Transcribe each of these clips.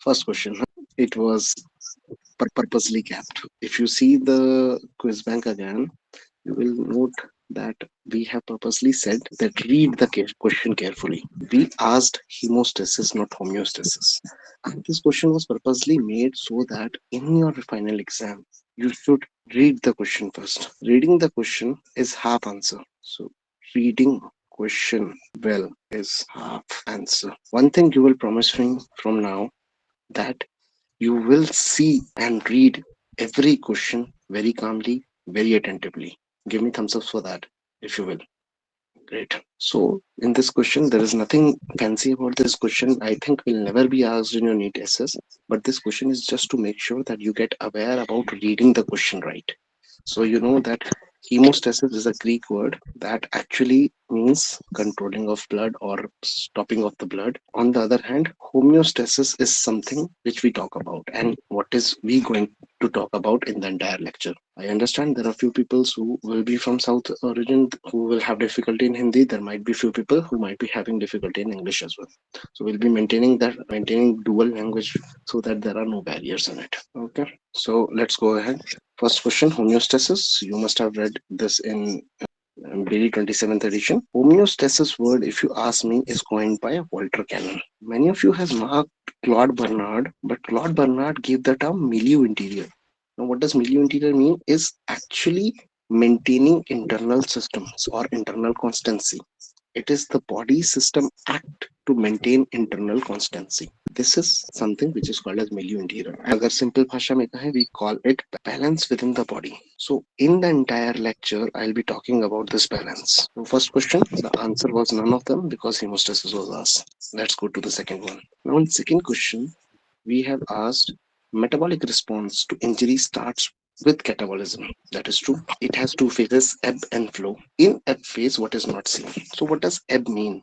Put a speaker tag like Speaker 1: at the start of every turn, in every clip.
Speaker 1: First question, it was purposely kept. If you see the quiz bank again, you will note that we have purposely said that read the question carefully. We asked hemostasis, not homeostasis. And this question was purposely made so that in your final exam, you should read the question first. Reading the question is half answer. So reading question well is half answer. One thing you will promise me from now, that you will see and read every question very calmly, very attentively. Give me thumbs up for that, if you will. Great. So, in this question, there is nothing fancy about this question. I think will never be asked in your NEET SS, but this question is just to make sure that you get aware about reading the question right. So, you know that hemostasis is a Greek word that actually means controlling of blood or stopping of the blood. On the other hand, homeostasis is something which we talk about, and what is we going to talk about in the entire lecture. I understand there are few people who will be from South origin who will have difficulty in Hindi. There might be few people who might be having difficulty in English as well. So we'll be maintaining dual language so that there are no barriers in it. Okay. So let's go ahead. First question, homeostasis. You must have read this in Bailey 27th edition. Homeostasis word, if you ask me, is coined by Walter Cannon. Many of you has marked Claude Bernard, but Claude Bernard gave the term milieu interior. Now, what does milieu interior mean? Is actually maintaining internal systems or internal constancy. It is the body system act to maintain internal constancy. This is something which is called as milieu interior. Agar simple bhasha mein kahe, we call it balance within the body. So in the entire lecture, I'll be talking about this balance. So first question, the answer was none of them because hemostasis was asked. Let's go to the second one. Now in second question, we have asked metabolic response to injury starts with catabolism. That is true. It has two phases, ebb and flow. In ebb phase, what is not seen? So what does ebb mean?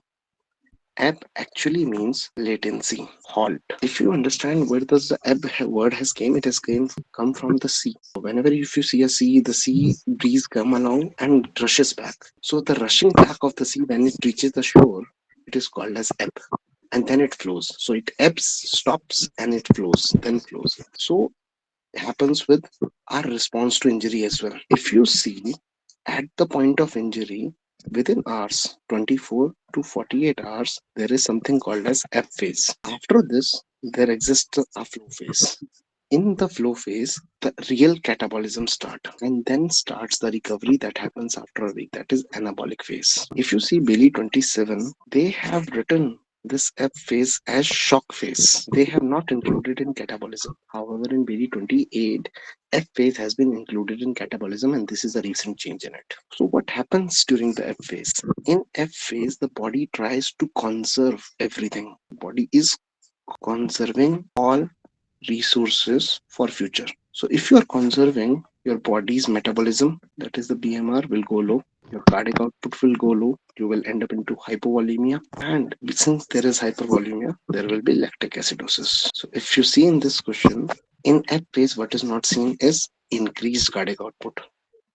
Speaker 1: Ebb actually means latency, halt. If you understand where does the ebb word has came, it has come from the sea. Whenever if you see a sea, the sea breeze come along and rushes back. So the rushing back of the sea when it reaches the shore, it is called as ebb. And then it flows. So it ebbs, stops, and it flows, then flows. So happens with our response to injury as well. If you see at the point of injury, within hours, 24 to 48 hours, there is something called as ebb phase. After this, there exists a flow phase. In the flow phase, the real catabolism start, and then starts the recovery that happens after a week. That is anabolic phase. If you see Bailey 27, they have written this ebb phase as shock phase. They have not included in catabolism. However, in Bailey 28, ebb phase has been included in catabolism, and this is a recent change in it. So what happens during the ebb phase? In ebb phase, the body tries to conserve everything. Body is conserving all resources for future. So if you are conserving your body's metabolism, that is the BMR will go low, your cardiac output will go low, you will end up into hypovolemia, and since there is hypervolemia, there will be lactic acidosis. So if you see in this question, in ebb phase, what is not seen is increased cardiac output.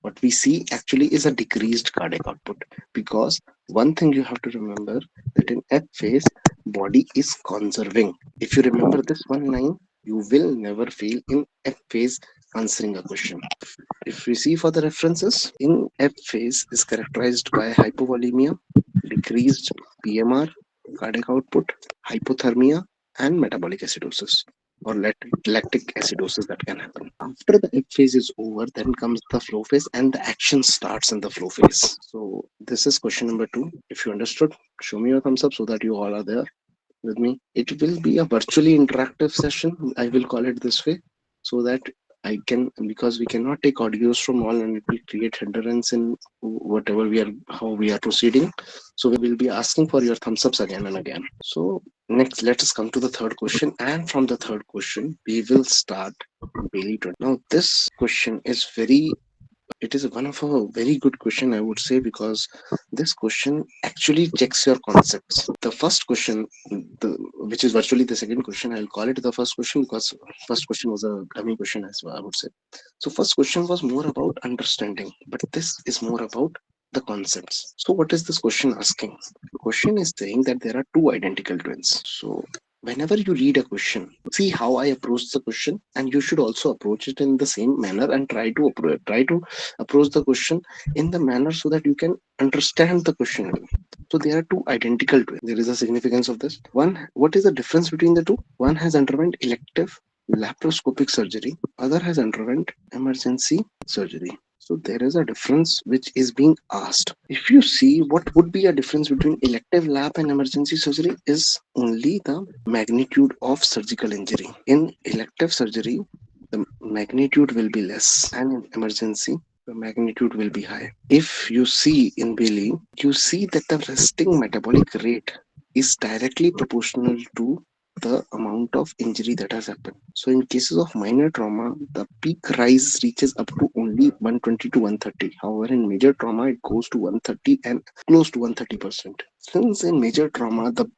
Speaker 1: What we see actually is a decreased cardiac output, because one thing you have to remember, that in ebb phase, body is conserving. If you remember this one line, you will never fail in ebb phase answering a question. If we see for the references, in ebb phase is characterized by hypovolemia, decreased PMR, cardiac output, hypothermia, and metabolic acidosis or lactic acidosis that can happen. After the ebb phase is over, then comes the flow phase, and the action starts in the flow phase. So this is question number 2. If you understood, show me your thumbs up so that you all are there with me. It will be a virtually interactive session. I will call it this way so that I can, because we cannot take audios from all and it will create hindrance in whatever how we are proceeding. So we will be asking for your thumbs ups again and again. So next, let us come to the third question. And from the third question, we will start Bailey 20. Now this question is it is one of a very good question, I would say, because this question actually checks your concepts. The first question, which is virtually the second question, I'll call it the first question because first question was a dummy question as well, I would say. So first question was more about understanding, but this is more about the concepts. So what is this question asking? The question is saying that there are two identical twins. So whenever you read a question, see how I approach the question, and you should also approach it in the same manner and try to approach the question in the manner so that you can understand the question well. So there are two identical twins. There is a significance of this. One, what is the difference between the two? One has underwent elective laparoscopic surgery, other has underwent emergency surgery. So there is a difference which is being asked. If you see what would be a difference between elective lap and emergency surgery is only the magnitude of surgical injury. In elective surgery, the magnitude will be less, and in emergency, the magnitude will be high. If you see in Bailey, you see that the resting metabolic rate is directly proportional to the amount of injury that has happened. So in cases of minor trauma, the peak rise reaches up to only 120 to 130. However, in major trauma, it goes to 130 and close to 130%. Since in major trauma, the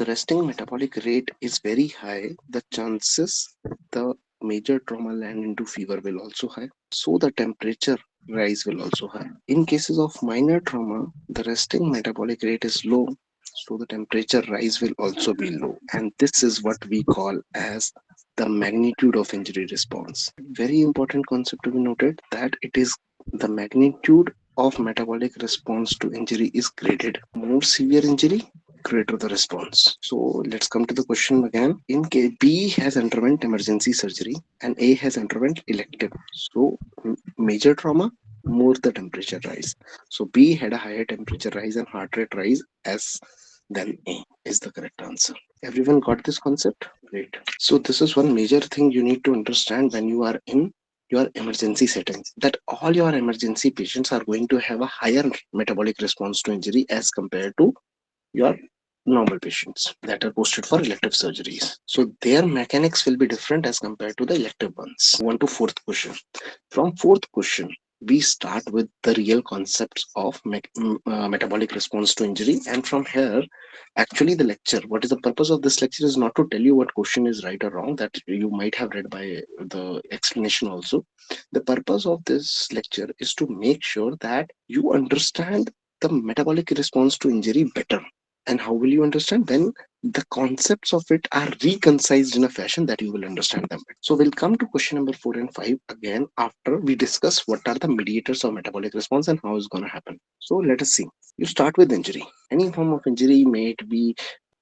Speaker 1: resting metabolic rate is very high, the chances the major trauma land into fever will also high. So the temperature rise will also high. In cases of minor trauma, the resting metabolic rate is low, so the temperature rise will also be low. And this is what we call as the magnitude of injury response. Very important concept to be noted that it is the magnitude of metabolic response to injury is graded. More severe injury, greater the response. So let's come to the question again. In case B has underwent emergency surgery and A has underwent elective. So major trauma, more the temperature rise. So B had a higher temperature rise and heart rate rise as than A is the correct answer. Everyone got this concept? Great. So this is one major thing you need to understand when you are in your emergency settings, that all your emergency patients are going to have a higher metabolic response to injury as compared to your normal patients that are posted for elective surgeries. So their mechanics will be different as compared to the elective ones. Move on to fourth question. From fourth question, we start with the real concepts of metabolic response to injury. And from here, actually the lecture, what is the purpose of this lecture is not to tell you what question is right or wrong, that you might have read by the explanation also. The purpose of this lecture is to make sure that you understand the metabolic response to injury better. And how will you understand? When the concepts of it are reconciled in a fashion that you will understand them. So we'll come to question number 4 and 5 again after we discuss what are the mediators of metabolic response and how it's going to happen. So let us see. You start with injury. Any form of injury, may it be,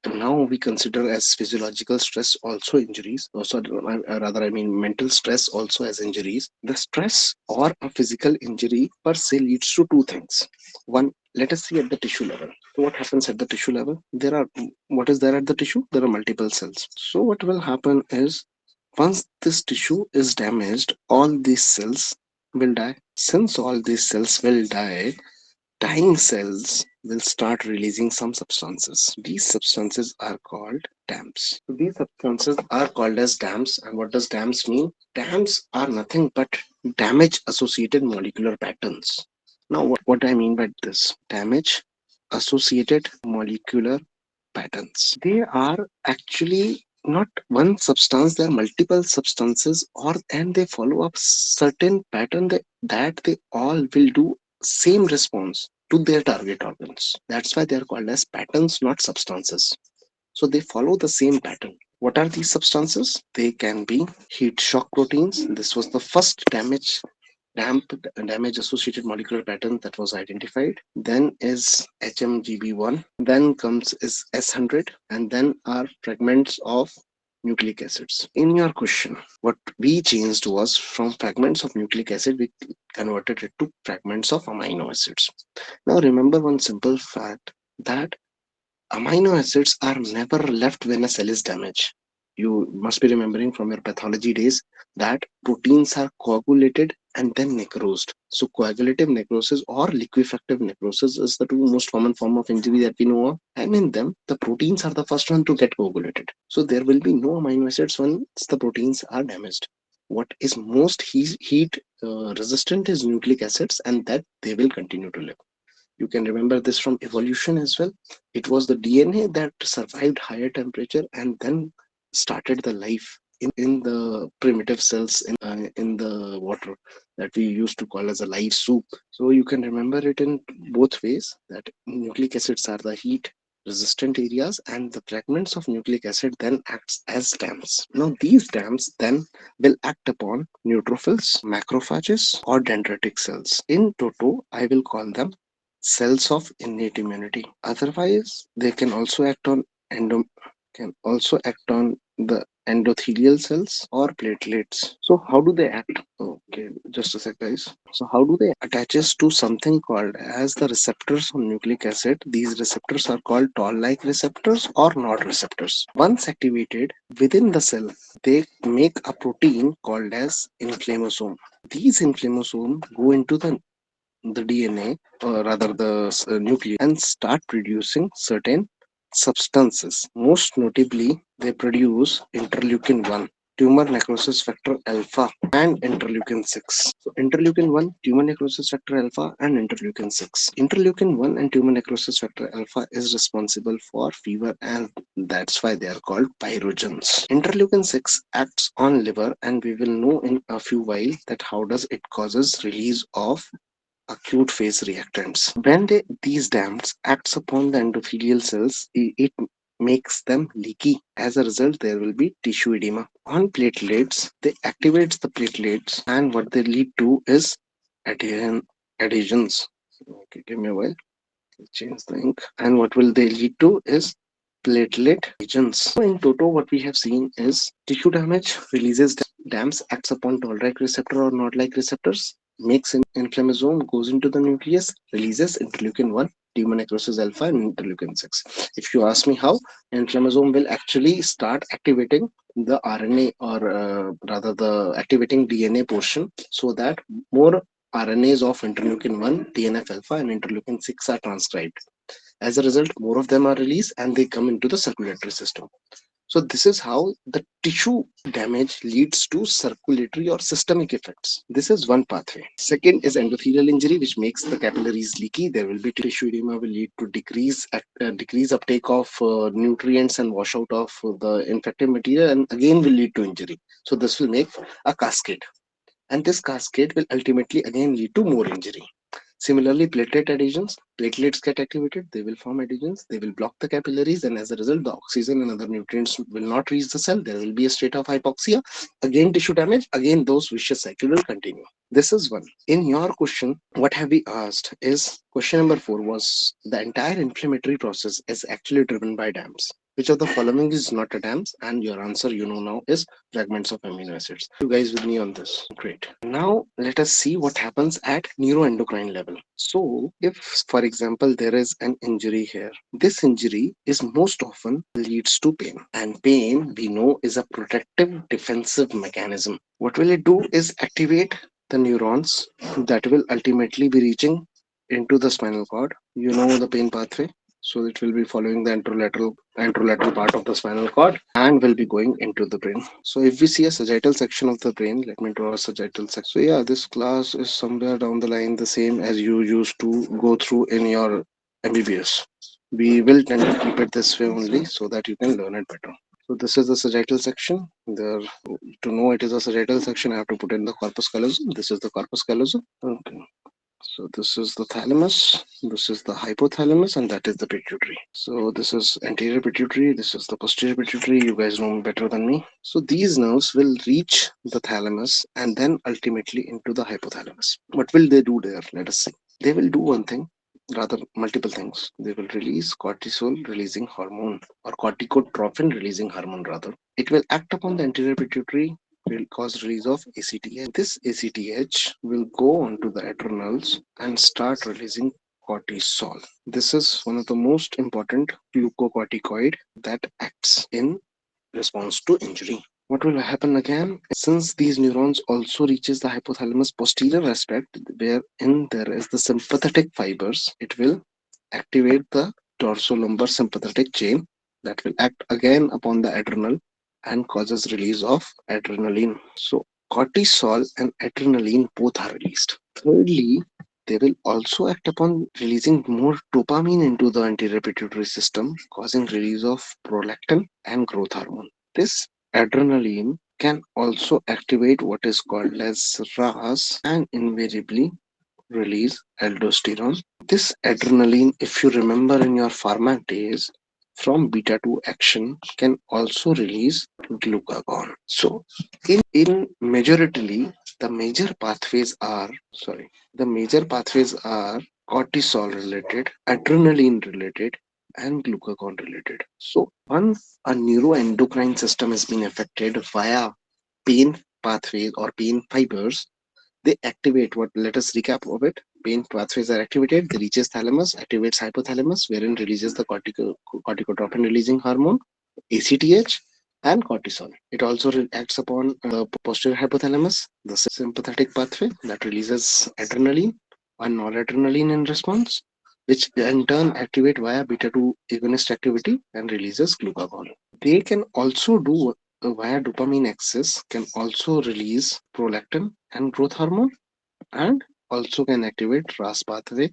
Speaker 1: now we consider as physiological stress also injuries, or so, rather I mean mental stress also as injuries. The stress or a physical injury per se leads to two things. One, let us see at the tissue level. So what happens at the tissue level? There are, what is there at the tissue? There are multiple cells. So what will happen is, once this tissue is damaged, all these cells will die. Since all these cells will die, dying cells will start releasing some substances. These substances are called dams. So these substances are called as dams. And what does dams mean? Dams are nothing but damage associated molecular patterns. Now, what I mean by this? Damage associated molecular patterns. They are actually not one substance, there are multiple substances, or and they follow a certain pattern that they all will do same response to their target organs. That's why they are called as patterns, not substances. So they follow the same pattern. What are these substances? They can be heat shock proteins. This was the first damp damage associated molecular pattern that was identified. Then is HMGB1. Then comes is S100, and then are fragments of nucleic acids. In your question, what we changed was from fragments of nucleic acid, we converted it to fragments of amino acids. Now remember one simple fact, that amino acids are never left when a cell is damaged. You must be remembering from your pathology days that proteins are coagulated and then necrosed. So coagulative necrosis or liquefactive necrosis is the two most common form of injury that we know of. And in them, the proteins are the first one to get coagulated. So there will be no amino acids once the proteins are damaged. What is most heat resistant is nucleic acids, and that they will continue to live. You can remember this from evolution as well. It was the DNA that survived higher temperature and then started the life in the primitive cells in the water that we used to call as a live soup. So you can remember it in both ways, that nucleic acids are the heat resistant areas, and the fragments of nucleic acid then acts as dams. Now these dams then will act upon neutrophils, macrophages, or dendritic cells. In toto, I will call them cells of innate immunity. Otherwise, they can also act on endo can also act on the endothelial cells or platelets. So how do they act? Okay, just a sec, guys. So how do they attaches to something called as the receptors on nucleic acid? These receptors are called toll-like receptors or NOD receptors. Once activated within the cell, they make a protein called as inflammasome. These inflammasome go into the DNA, or rather the nucleus, and start producing certain substances. Most notably, they produce interleukin 1, tumor necrosis factor alpha, and interleukin 6. So, interleukin 1, tumor necrosis factor alpha, and interleukin 6. Interleukin 1 and tumor necrosis factor alpha is responsible for fever, and that's why they are called pyrogens. Interleukin 6 acts on liver, and we will know in a few while that how does it causes release of acute phase reactants. When these dams acts upon the endothelial cells, it makes them leaky. As a result, there will be tissue edema. On platelets, they activates the platelets, and what they lead to is adhesion, adhesions. Okay, give me a while. Change the ink. And what will they lead to is platelet adhesions. So in total, what we have seen is tissue damage releases dams, acts upon toll-like receptor or NOD-like receptors, makes inflammasome, goes into the nucleus, releases interleukin 1, tumor necrosis alpha, and interleukin 6. If you ask me how, inflammasome will actually start activating the RNA, or rather the activating DNA portion, so that more RNAs of interleukin 1, TNF alpha, and interleukin 6 are transcribed. As a result, more of them are released and they come into the circulatory system. So this is how the tissue damage leads to circulatory or systemic effects. This is one pathway. Second is endothelial injury, which makes the capillaries leaky. There will be tissue edema, will lead to decrease uptake of nutrients and washout of the infective material, and again will lead to injury. So this will make a cascade, and this cascade will ultimately again lead to more injury. Similarly, platelet adhesions, platelets get activated, they will form adhesions, they will block the capillaries, and as a result, the oxygen and other nutrients will not reach the cell. There will be a state of hypoxia, again tissue damage, again those vicious cycle will continue. This is one. In your question, what have we asked is question number 4 was the entire inflammatory process is actually driven by dams. Which of the following is not a dams? And your answer, you know now, is fragments of amino acids. You guys with me on this? Great. Now let us see what happens at neuroendocrine level. So if, for example, there is an injury here, this injury is most often leads to pain, and pain we know is a protective defensive mechanism. What will it do is activate the neurons that will ultimately be reaching into the spinal cord. You know the pain pathway, so it will be following the anterolateral part of the spinal cord and will be going into the brain. So if we see a sagittal section of the brain, let me draw a sagittal section. So yeah, this class is somewhere down the line the same as you used to go through in your MBBS. We will tend to keep it this way only so that you can learn it better. So this is the sagittal section. There, to know it is a sagittal section, I have to put in the corpus callosum. This is the corpus callosum. Okay. So this is the thalamus, this is the hypothalamus, and that is the pituitary. So this is anterior pituitary, this is the posterior pituitary. You guys know better than me. So these nerves will reach the thalamus and then ultimately into the hypothalamus. What will they do there? Let us see. They will do one thing, rather multiple things. They will release cortisol releasing hormone, or corticotrophin releasing hormone rather. It will act upon the anterior pituitary, will cause release of ACTH. This ACTH will go onto the adrenals and start releasing cortisol. This is one of the most important glucocorticoid that acts in response to injury. What will happen again? Since these neurons also reaches the hypothalamus posterior aspect, wherein there is the sympathetic fibers, it will activate the dorsolumbar sympathetic chain that will act again upon the adrenal and causes release of adrenaline. So cortisol and adrenaline both are released. Thirdly, they will also act upon releasing more dopamine into the anterior pituitary system, causing release of prolactin and growth hormone. This adrenaline can also activate what is called as RAS, and invariably release aldosterone. This adrenaline, if you remember in your pharma days, from beta 2 action can also release glucagon. So in majoritarily, the major pathways are the major pathways are cortisol related, adrenaline related, and glucagon related. So once a neuroendocrine system is being affected via pain pathways or pain fibers, they activate what, let us recap of it. Pain pathways are activated, they reaches thalamus, activates hypothalamus, wherein releases the corticotropin releasing hormone, ACTH, and cortisol. It also acts upon the posterior hypothalamus, the sympathetic pathway that releases adrenaline and noradrenaline in response, which in turn activate via beta 2 agonist activity and releases glucagon. They can also do via dopamine axis, can also release prolactin and growth hormone, and also can activate RAS pathway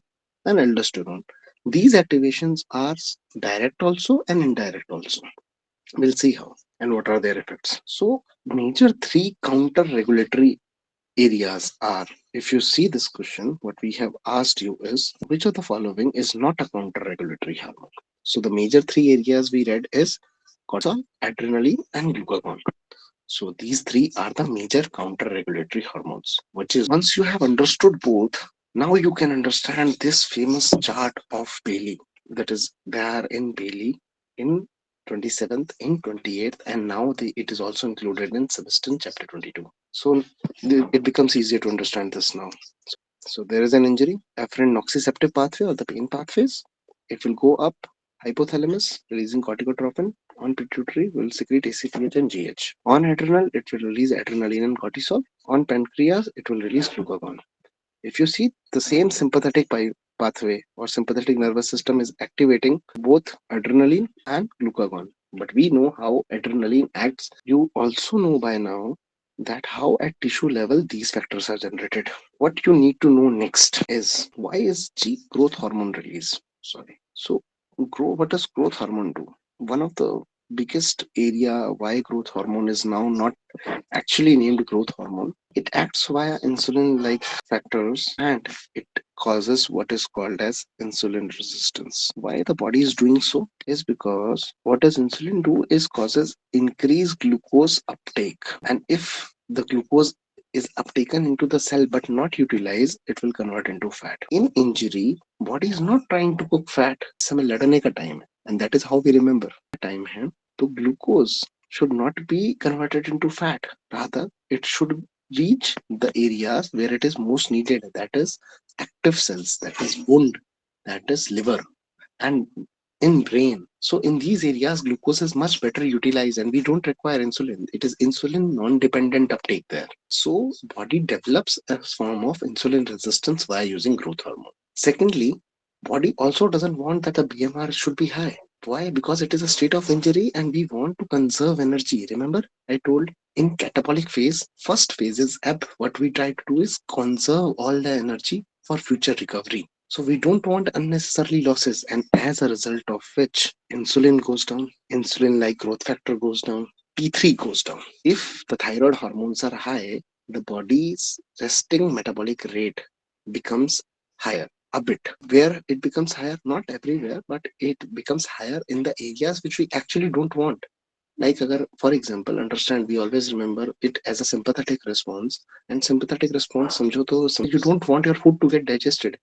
Speaker 1: and aldosterone. These activations are direct also and indirect also. We'll see how and what are their effects. So, major three counter regulatory areas are, if you see this question, what we have asked you is which of the following is not a counter regulatory hormone? So, the major three areas we read is cortisol, adrenaline, and glucagon. So these three are the major counter-regulatory hormones, which is once you have understood both, now you can understand this famous chart of Bailey. That is there in Bailey in 27th, in 28th, and now it is also included in Sebastian chapter 22. So it becomes easier to understand this now. So there is an injury, afferent nociceptive pathway or the pain pathways. It will go up hypothalamus, releasing corticotropin. On pituitary, will secrete ACTH and GH. On adrenal, it will release adrenaline and cortisol. On pancreas, it will release glucagon. If you see the same sympathetic pathway or sympathetic nervous system is activating both adrenaline and glucagon. But we know how adrenaline acts. You also know by now that how at tissue level these factors are generated. What you need to know next is why is G growth hormone release? So what does growth hormone do? One of the biggest area why growth hormone is now not actually named growth hormone. It acts via insulin like factors and it causes what is called as insulin resistance. Why the body is doing so is because what does insulin do is causes increased glucose uptake. And if the glucose is uptaken into the cell but not utilized, it will convert into fat. In injury, body is not trying to cook fat. समय लड़ने का time है. And that is how we remember time है. तो glucose should not be converted into fat. Rather, it should reach the areas where it is most needed. That is active cells, that is wound, that is liver, and in brain. So in these areas, glucose is much better utilized and we don't require insulin. It is insulin non-dependent uptake there. So body develops a form of insulin resistance via using growth hormone. Secondly, body also doesn't want that the BMR should be high. Why? Because it is a state of injury and we want to conserve energy. Remember, I told in catabolic phase, first phase is ebb. What we try to do is conserve all the energy for future recovery. So we don't want unnecessarily losses, and as a result of which insulin goes down, insulin like growth factor goes down, T3 goes down. If the thyroid hormones are high, the body's resting metabolic rate becomes higher a bit. Where it becomes higher, not everywhere, but it becomes higher in the areas which we actually don't want. Like agar, for example, understand, we always remember it as a sympathetic response, and sympathetic response समझो तो you don't want your food to get digested,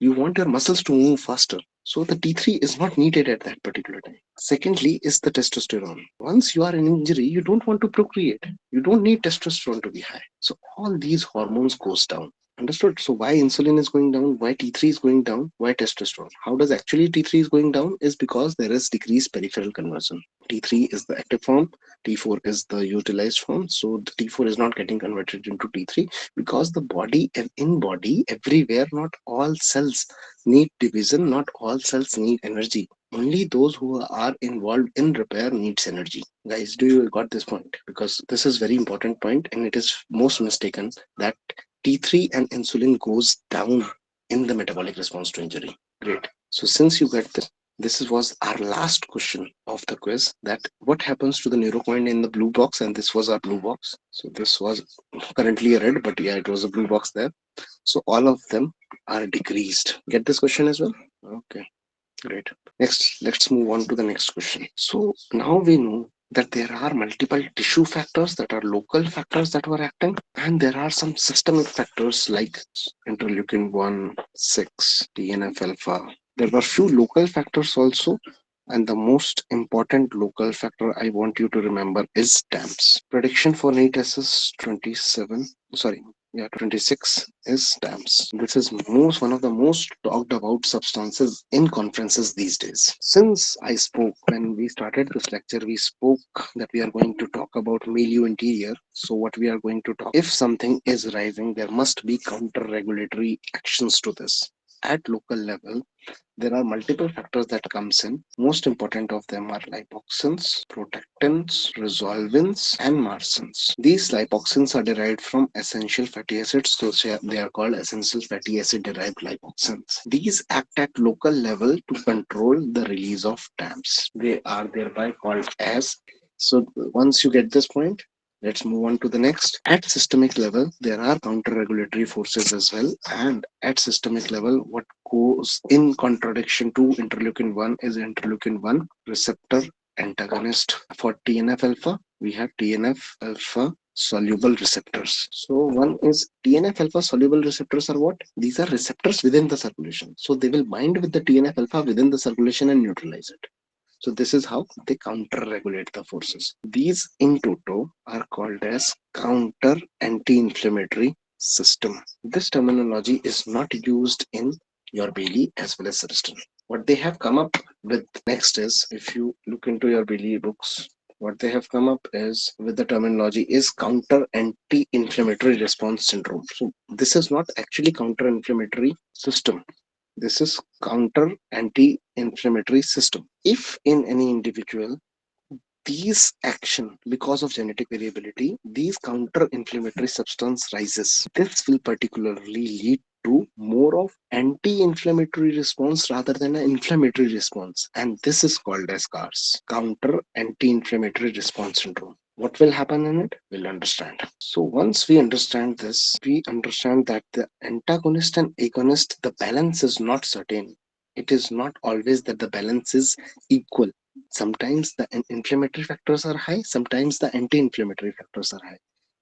Speaker 1: you want your muscles to move faster. So the T3 is not needed at that particular time. Secondly is the testosterone. Once you are in injury, you don't want to procreate. You don't need testosterone to be high. So all these hormones goes down. Understood? So why insulin is going down, why T3 is going down, why testosterone? How does actually T3 is going down is because there is decreased peripheral conversion. T3 is the active form, T4 is the utilized form. So the T4 is not getting converted into T3 because the body and in body everywhere, not all cells need division, not all cells need energy. Only those who are involved in repair needs energy. Guys, do you got this point? Because this is very important point and it is most mistaken that T3 and insulin goes down in the metabolic response to injury. Great. So since you get this, was our last question of the quiz, that what happens to the neurocoin in the blue box, and this was our blue box. So this was currently a red, but yeah, it was a blue box there. So all of them are decreased. Get this question as well? Okay, great. Next, let's move on to the next question. So now we know that there are multiple tissue factors that are local factors that were acting, and there are some systemic factors like interleukin 1, 6, TNF alpha. There were few local factors also, and the most important local factor I want you to remember is DAMPs. Prediction for NEET SS 27, sorry, yeah, 26 is DAMPs. This is one of the most talked about substances in conferences these days. Since I spoke, when we started this lecture, we spoke that we are going to talk about milieu interior. So what we are going to talk, if something is rising, there must be counter regulatory actions to this. At local level, there are multiple factors that comes in. Most important of them are lipoxins, protectants, resolvins, and marsins. These lipoxins are derived from essential fatty acids, so they are called essential fatty acid derived lipoxins. These act at local level to control the release of DAMPs. They are thereby called as. So once you get this point, let's move on to the next. At systemic level, there are counter-regulatory forces as well. And at systemic level, what goes in contradiction to interleukin 1 is interleukin 1 receptor antagonist. For TNF alpha, we have TNF alpha soluble receptors. So one is TNF alpha soluble receptors are what? These are receptors within the circulation. So they will bind with the TNF alpha within the circulation and neutralize it. So this is how they counter-regulate the forces. These in toto are called as counter anti-inflammatory system. This terminology is not used in your Bailey as well as Riston. What they have come up with next is, if you look into your Bailey books, what they have come up is with the terminology is counter anti-inflammatory response syndrome. So this is not actually counter inflammatory system. This is counter anti-inflammatory system. If in any individual these action because of genetic variability, these counter-inflammatory substance rises, this will particularly lead to more of anti-inflammatory response rather than an inflammatory response, and this is called as CARS, counter anti-inflammatory response syndrome. What will happen in it? We'll understand. So once we understand this, we understand that the antagonist and agonist, the balance is not certain. It is not always that the balance is equal. Sometimes the inflammatory factors are high, sometimes the anti-inflammatory factors are high.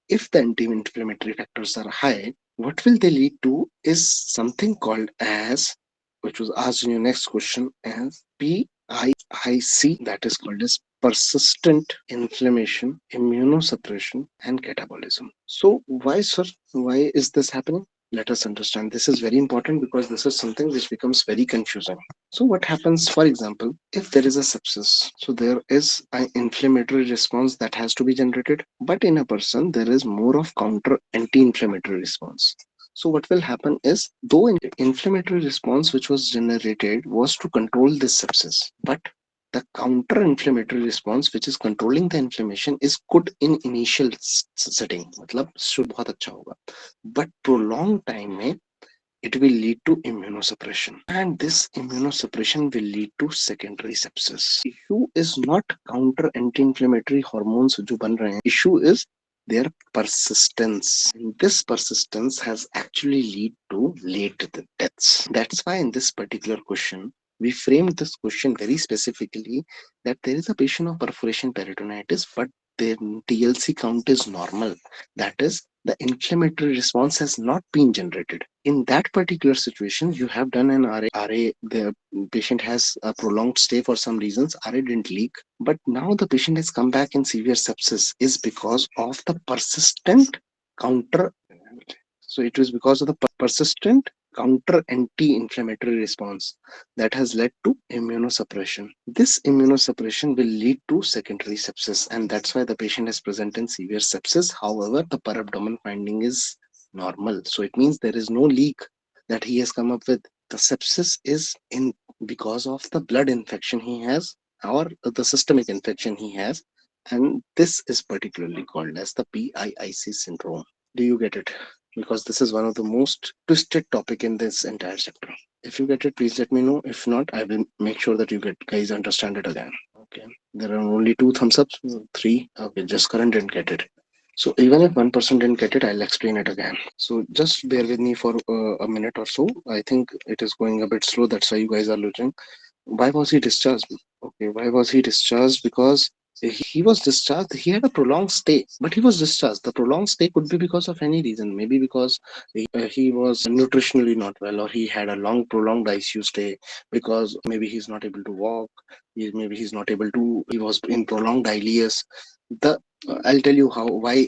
Speaker 1: If the anti-inflammatory factors are high, what will they lead to is something called as, which was asked in your next question, as PIIC, that is called as persistent inflammation, immunosuppression, and catabolism. So why, sir? Why is this happening? Let us understand. This is very important because this is something which becomes very confusing. So what happens, for example, if there is a sepsis, so there is an inflammatory response that has to be generated, but in a person, there is more of counter anti-inflammatory response. So what will happen is, though an inflammatory response which was generated was to control this sepsis, but the counter inflammatory response which is controlling the inflammation is good in initial setting, मतलब शुरू बहुत अच्छा होगा, but prolonged time में it will lead to immunosuppression, and this immunosuppression will lead to secondary sepsis. Issue is not counter anti-inflammatory hormones जो बन रहे हैं, issue is their persistence, and this persistence has actually lead to late deaths. That's why in this particular question we framed this question very specifically, that there is a patient of perforation peritonitis but their TLC count is normal, that is the inflammatory response has not been generated. In that particular situation, you have done an RA, the patient has a prolonged stay for some reasons, RA didn't leak, but now the patient has come back in severe sepsis is because of the persistent counter. So it was because of the persistent counter anti-inflammatory response that has led to immunosuppression. This immunosuppression will lead to secondary sepsis, and that's why the patient is present in severe sepsis. However, the per abdomen finding is normal. So it means there is no leak that he has come up with. The sepsis is in because of the blood infection he has or the systemic infection he has, and this is particularly called as the PIIC syndrome. Do you get it? Because this is one of the most twisted topic in this entire chapter. If you get it, please let me know. If not, I will make sure that you guys understand it again. Okay. There are only two thumbs ups, three. Okay, just current didn't get it. So even if one person didn't get it, I'll explain it again. So just bear with me for a minute or so. I think it is going a bit slow. That's why you guys are losing. Why was he discharged? Okay, why was he discharged? Because he was discharged. He had a prolonged stay, but he was discharged. The prolonged stay could be because of any reason. Maybe because he was nutritionally not well, or he had a long, prolonged ICU stay. Because maybe he's not able to walk. Maybe he's not able to. He was in prolonged ILS. The I'll tell you how why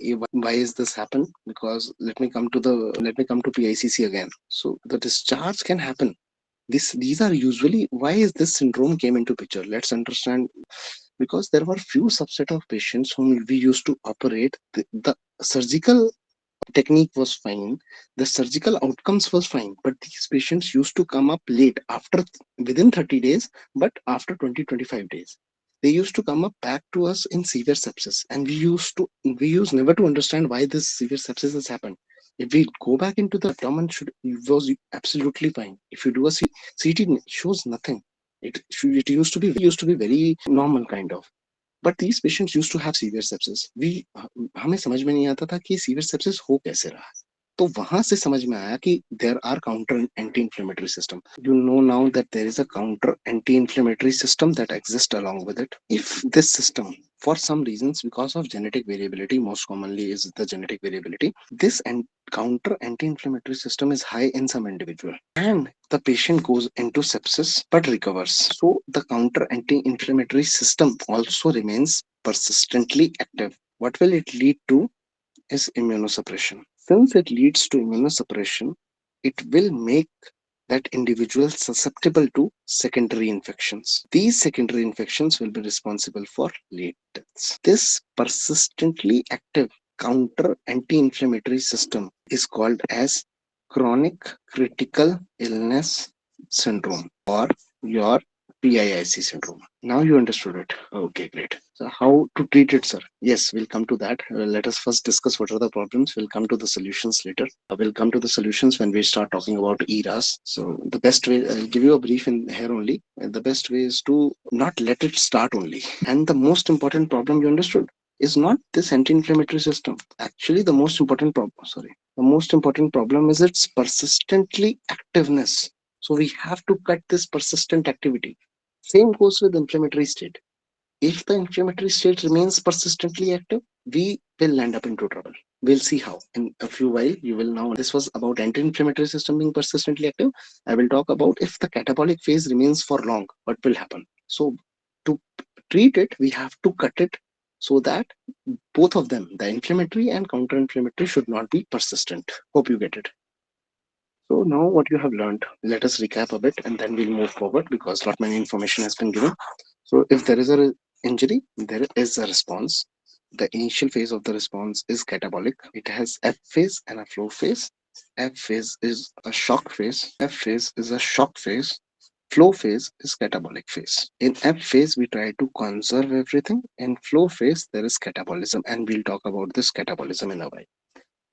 Speaker 1: is this happen, because let me come to PICC again. So the discharge can happen. These are usually, why is this syndrome came into picture? Let's understand. Because there were few subset of patients whom we used to operate. The surgical technique was fine, the surgical outcomes was fine, but these patients used to come up late, after within 30 days, but after 20-25 days they used to come up back to us in severe sepsis, and we used never to understand why this severe sepsis has happened. If we go back into the abdomen, should was absolutely fine. If you do a CT, shows nothing. It used to be very normal kind of. But these patients used to have severe sepsis we हमें समझ में नहीं आता था कि severe sepsis हो कैसे रहा। तो वहां से समझ में आया कि there are counter anti inflammatory system. You know now that there is a counter anti inflammatory system that exists along with it. If this system, for some reasons, because of genetic variability, most commonly is the genetic variability, this counter anti-inflammatory system is high in some individual, and the patient goes into sepsis but recovers. So the counter anti-inflammatory system also remains persistently active. What will it lead to is immunosuppression. Since it leads to immunosuppression, it will make that individual susceptible to secondary infections. These secondary infections will be responsible for late deaths. This persistently active counter anti-inflammatory system is called as chronic critical illness syndrome, or your PIIC syndrome. Now you understood it. Okay, great. So how to treat it, sir? Yes, we'll come to that. Let us first discuss what are the problems. We'll come to the solutions later. We'll come to the solutions when we start talking about ERAS. So the best way, I'll give you a brief in here only. The best way is to not let it start only. And the most important problem, you understood, is not this anti-inflammatory system. Actually, the most important problem is its persistently activeness. So we have to cut this persistent activity. Same goes with inflammatory state. If the inflammatory state remains persistently active, we will land up into trouble. We'll see how. In a few while, you will now. This was about anti-inflammatory system being persistently active. I will talk about if the catabolic phase remains for long, what will happen. So to treat it, we have to cut it so that both of them, the inflammatory and counter-inflammatory, should not be persistent. Hope you get it. So now what you have learned, let us recap a bit and then we'll move forward, because not many information has been given. So if there is a injury, there is a response. The initial phase of the response is catabolic. It has F phase and a flow phase. F phase is a shock phase. F phase is a shock phase. Flow phase is catabolic phase. In F phase, we try to conserve everything. In flow phase, there is catabolism, and we'll talk about this catabolism in a while.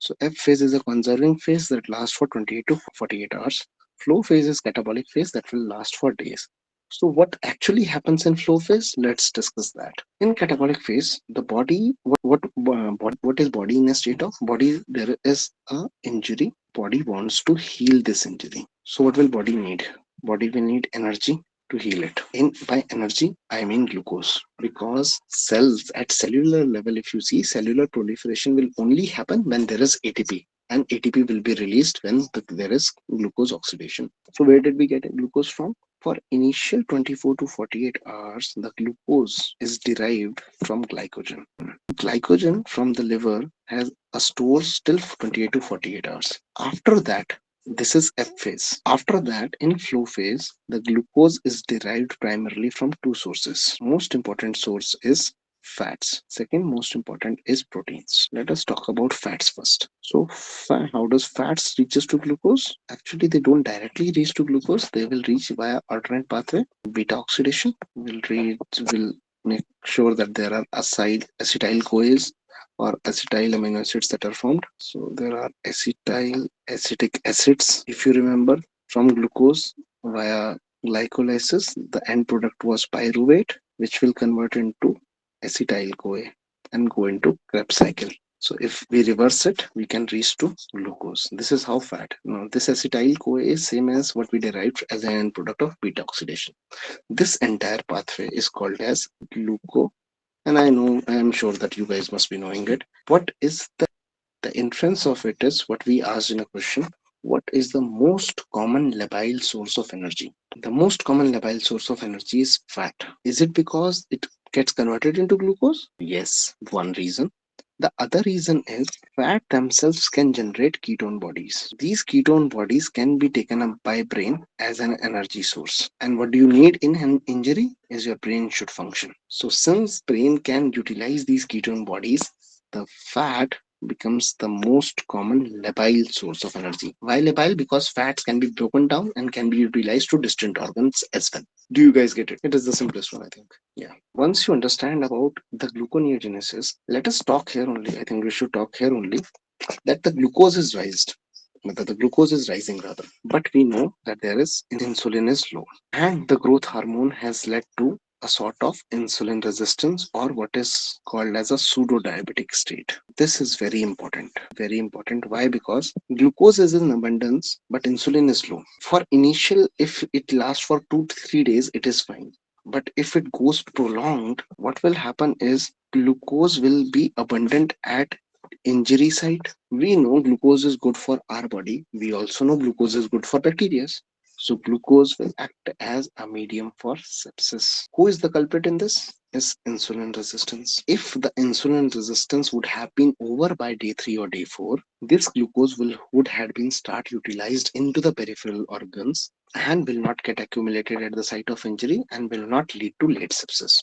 Speaker 1: So F phase is a conserving phase that lasts for 28 to 48 hours. Flow phase is catabolic phase that will last for days. So what actually happens in flow phase? Let's discuss that. In catabolic phase, the body, what is body in a state of? Body, there is a injury. Body wants to heal this injury. So what will body need? Body will need energy to heal it. In by energy, I mean glucose, because cells at cellular level, if you see, cellular proliferation will only happen when there is ATP, and ATP will be released when there is glucose oxidation. So where did we get glucose from? For initial 24 to 48 hours, the glucose is derived from glycogen. Glycogen from the liver has a store still 28 to 48 hours. After that, this is F phase. After that, in flow phase, the glucose is derived primarily from two sources. Most important source is fats. Second most important is proteins. Let us talk about fats first. So how does fats reaches to glucose? Actually, they don't directly reach to glucose. They will reach via alternate pathway. Beta oxidation will make sure that there are acetyl CoAs or acetyl amino acids that are formed. So there are acetyl acetic acids. If you remember, from glucose, Via glycolysis, the end product was pyruvate, which will convert into acetyl CoA and go into Krebs cycle. So if we reverse it, we can reach to glucose. This is how fat. Now this acetyl CoA is same as what we derived as an end product of beta oxidation. This entire pathway is called as gluco, and I am sure that you guys must be knowing it. What is the inference of it is what we asked in a question. What is the most common labile source of energy? The most common labile source of energy is fat. Is it because it gets converted into glucose? Yes, one reason. The other reason is fat themselves can generate ketone bodies. These ketone bodies can be taken up by brain as an energy source. And what do you need in an injury is your brain should function. So since brain can utilize these ketone bodies, the fat becomes the most common labile source of energy. Why labile? Because fats can be broken down and can be utilized to distant organs as well. Do you guys get it? It is the simplest one, I think. Yeah. Once you understand about the gluconeogenesis, let us talk here only. I think we should talk here only that the glucose is raised. The glucose is rising rather, but we know that there is insulin is low, and the growth hormone has led to a sort of insulin resistance or what is called as a pseudo diabetic state. This is very important. Very important. Why? Because glucose is in abundance, but insulin is low. For initial, if it lasts for 2 to 3 days, it is fine. But if it goes prolonged, what will happen is glucose will be abundant at injury site. We know glucose is good for our body. We also know glucose is good for bacteria. So glucose will act as a medium for sepsis. Who is the culprit in this? Is insulin resistance. If the insulin resistance would have been over by day 3 or day 4, this glucose would have been start utilized into the peripheral organs and will not get accumulated at the site of injury and will not lead to late sepsis.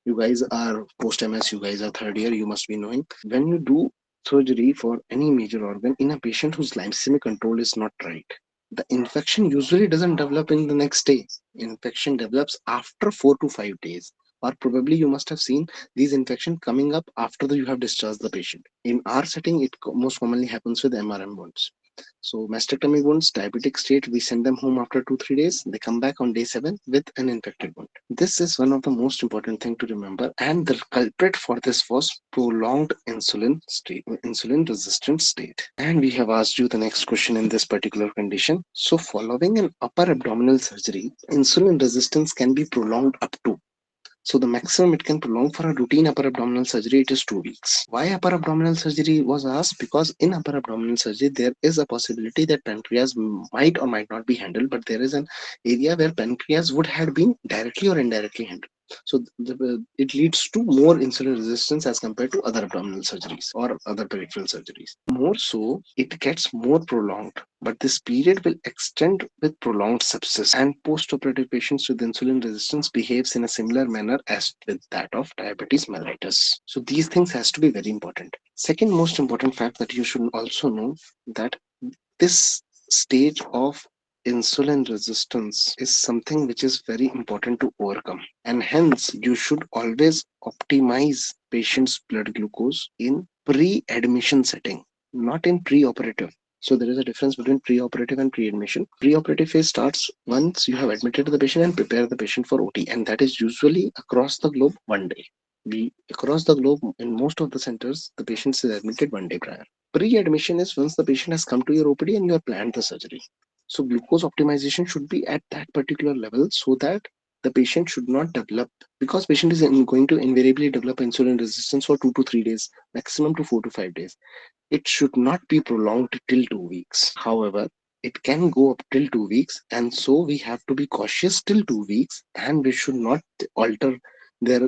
Speaker 1: You guys are post MS, you guys are third year, you must be knowing when you do surgery for any major organ in a patient whose glycemic control is not right, the infection usually doesn't develop in the next day. Infection develops after 4 to 5 days, or probably you must have seen these infection coming up after you have discharged the patient. In our setting, it most commonly happens with MRM wounds. So mastectomy wounds, diabetic state, we send them home after 2 3 days. They come back on day 7 with an infected wound. This is one of the most important thing to remember. And the culprit for this was prolonged insulin resistant state. And we have asked you the next question in this particular condition. So following an upper abdominal surgery, insulin resistance can be prolonged up to, so the maximum it can prolong for a routine upper abdominal surgery, it is 2 weeks. Why upper abdominal surgery was asked? Because in upper abdominal surgery, there is a possibility that pancreas might or might not be handled, but there is an area where pancreas would have been directly or indirectly handled. So it leads to more insulin resistance as compared to other abdominal surgeries or other peripheral surgeries. More so, it gets more prolonged, but this period will extend with prolonged sepsis, and post-operative patients with insulin resistance behaves in a similar manner as with that of diabetes mellitus. So these things has to be very important. Second most important fact that you should also know that this stage of insulin resistance is something which is very important to overcome, and hence you should always optimize patient's blood glucose in pre-admission setting, not in pre-operative. So there is a difference between pre-operative and pre-admission. Pre-operative phase starts once you have admitted the patient and prepare the patient for OT, and that is usually across the globe one day. We across the globe in most of the centers, the patient is admitted one day prior. Pre-admission is once the patient has come to your OPD and you have planned the surgery. So glucose optimization should be at that particular level so that the patient should not develop, because patient is going to invariably develop insulin resistance for 2 to 3 days, maximum to 4 to 5 days. It should not be prolonged till 2 weeks. However, it can go up till 2 weeks, and so we have to be cautious till 2 weeks, and we should not alter their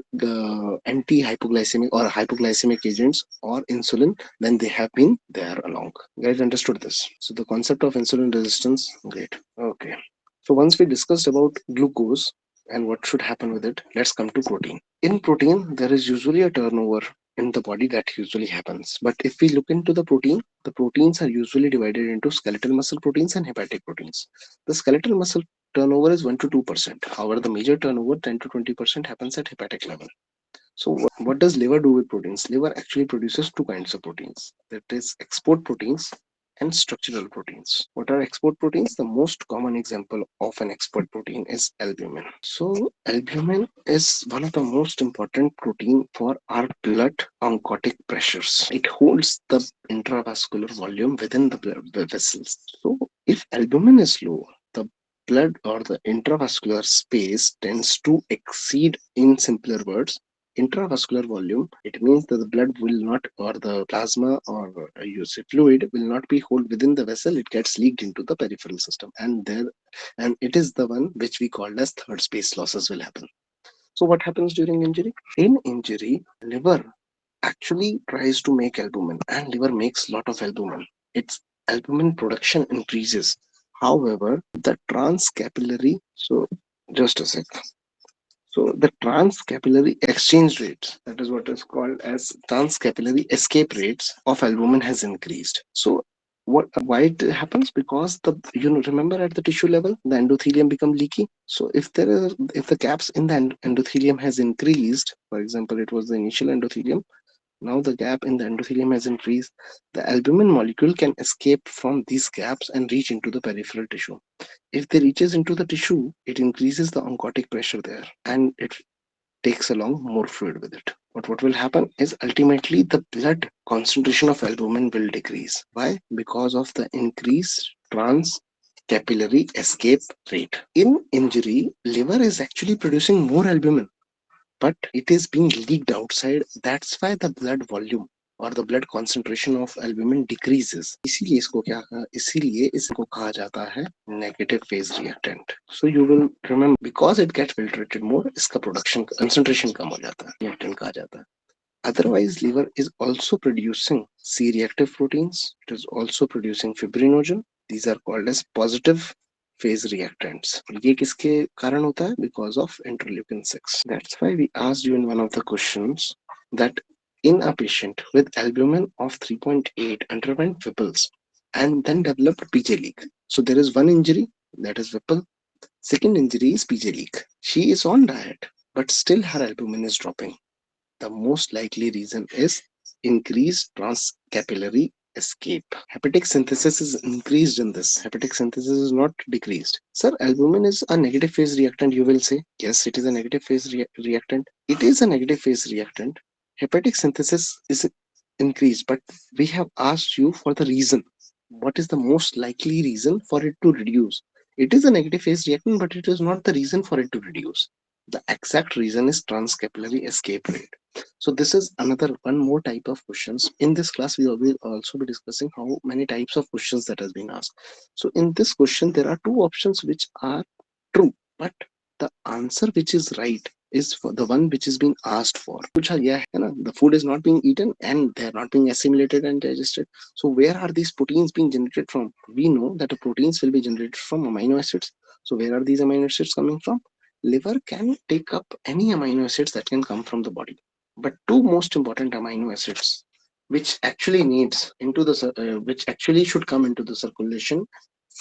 Speaker 1: anti-hypoglycemic or hypoglycemic agents or insulin when they have been there along. You guys understood this? So the concept of insulin resistance, great. Okay. So once we discussed about glucose and what should happen with it, let's come to protein. In protein, there is usually a turnover in the body that usually happens. But if we look into the proteins are usually divided into skeletal muscle proteins and hepatic proteins. The skeletal muscle turnover is 1 to 2%. However, the major turnover 10 to 20% happens at hepatic level. So what does liver do with proteins? Liver actually produces two kinds of proteins. That is export proteins and structural proteins. What are export proteins? The most common example of an export protein is albumin. So albumin is one of the most important protein for our blood oncotic pressures. It holds the intravascular volume within the blood vessels. So if albumin is low, the blood or the intravascular space tends to exceed, in simpler words, intravascular volume. It means that the blood will not, or the plasma, or you say fluid, will not be held within the vessel. It gets leaked into the peripheral system, and it is the one which we call as third space losses will happen. So what happens during injury? In injury, liver actually tries to make albumin, and liver makes lot of albumin. Its albumin production increases. However, the transcapillary, so just a sec. So the transcapillary exchange rates, that is what is called as transcapillary escape rates of albumin has increased. So why it happens? Because the, remember, at the tissue level the endothelium become leaky. So if the gaps in the endothelium has increased, for example, it was the initial endothelium, now the gap in the endothelium has increased, the albumin molecule can escape from these gaps and reach into the peripheral tissue. If they reaches into the tissue, it increases the oncotic pressure there, and it takes along more fluid with it. But what will happen is ultimately the blood concentration of albumin will decrease. Why? Because of the increased transcapillary escape rate. In injury, liver is actually producing more albumin, but it is being leaked outside. That's why the blood volume or the blood concentration of albumin decreases. इसीलिए इसको कहा जाता है negative phase reactant. So you will remember, because it gets filtrated more, इसका production concentration कम हो जाता है, reactant कहा जाता है. Otherwise, liver is also producing C-reactive proteins. It is also producing fibrinogen. These are called as positive phase reactants. ये किसके कारण होता है? Because of interleukin 6. That's why we asked you in one of the questions that in a patient with albumin of 3.8 underwent Whipple's and then developed PJ leak. So there is one injury, that is Whipple. Second injury is PJ leak. She is on diet, but still her albumin is dropping. The most likely reason is increased transcapillary escape. Hepatic synthesis is increased in this. Hepatic synthesis is not decreased. Sir, albumin is a negative phase reactant, you will say. Yes, it is a negative phase reactant. It is a negative phase reactant. Hepatic synthesis is increased, but we have asked you for the reason. What is the most likely reason for it to reduce? It is a negative phase reactant, but it is not the reason for it to reduce. The exact reason is transcapillary escape rate. So this is another one more type of questions. In this class, we will also be discussing how many types of questions that has been asked. So in this question, there are two options which are true, but the answer which is right is for the one which is being asked for. पूछा गया है ना, the food is not being eaten and they are not being assimilated and digested. So where are these proteins being generated from? We know that the proteins will be generated from amino acids. So where are these amino acids coming from? Liver can take up any amino acids that can come from the body, but two most important amino acids which actually needs into the which actually should come into the circulation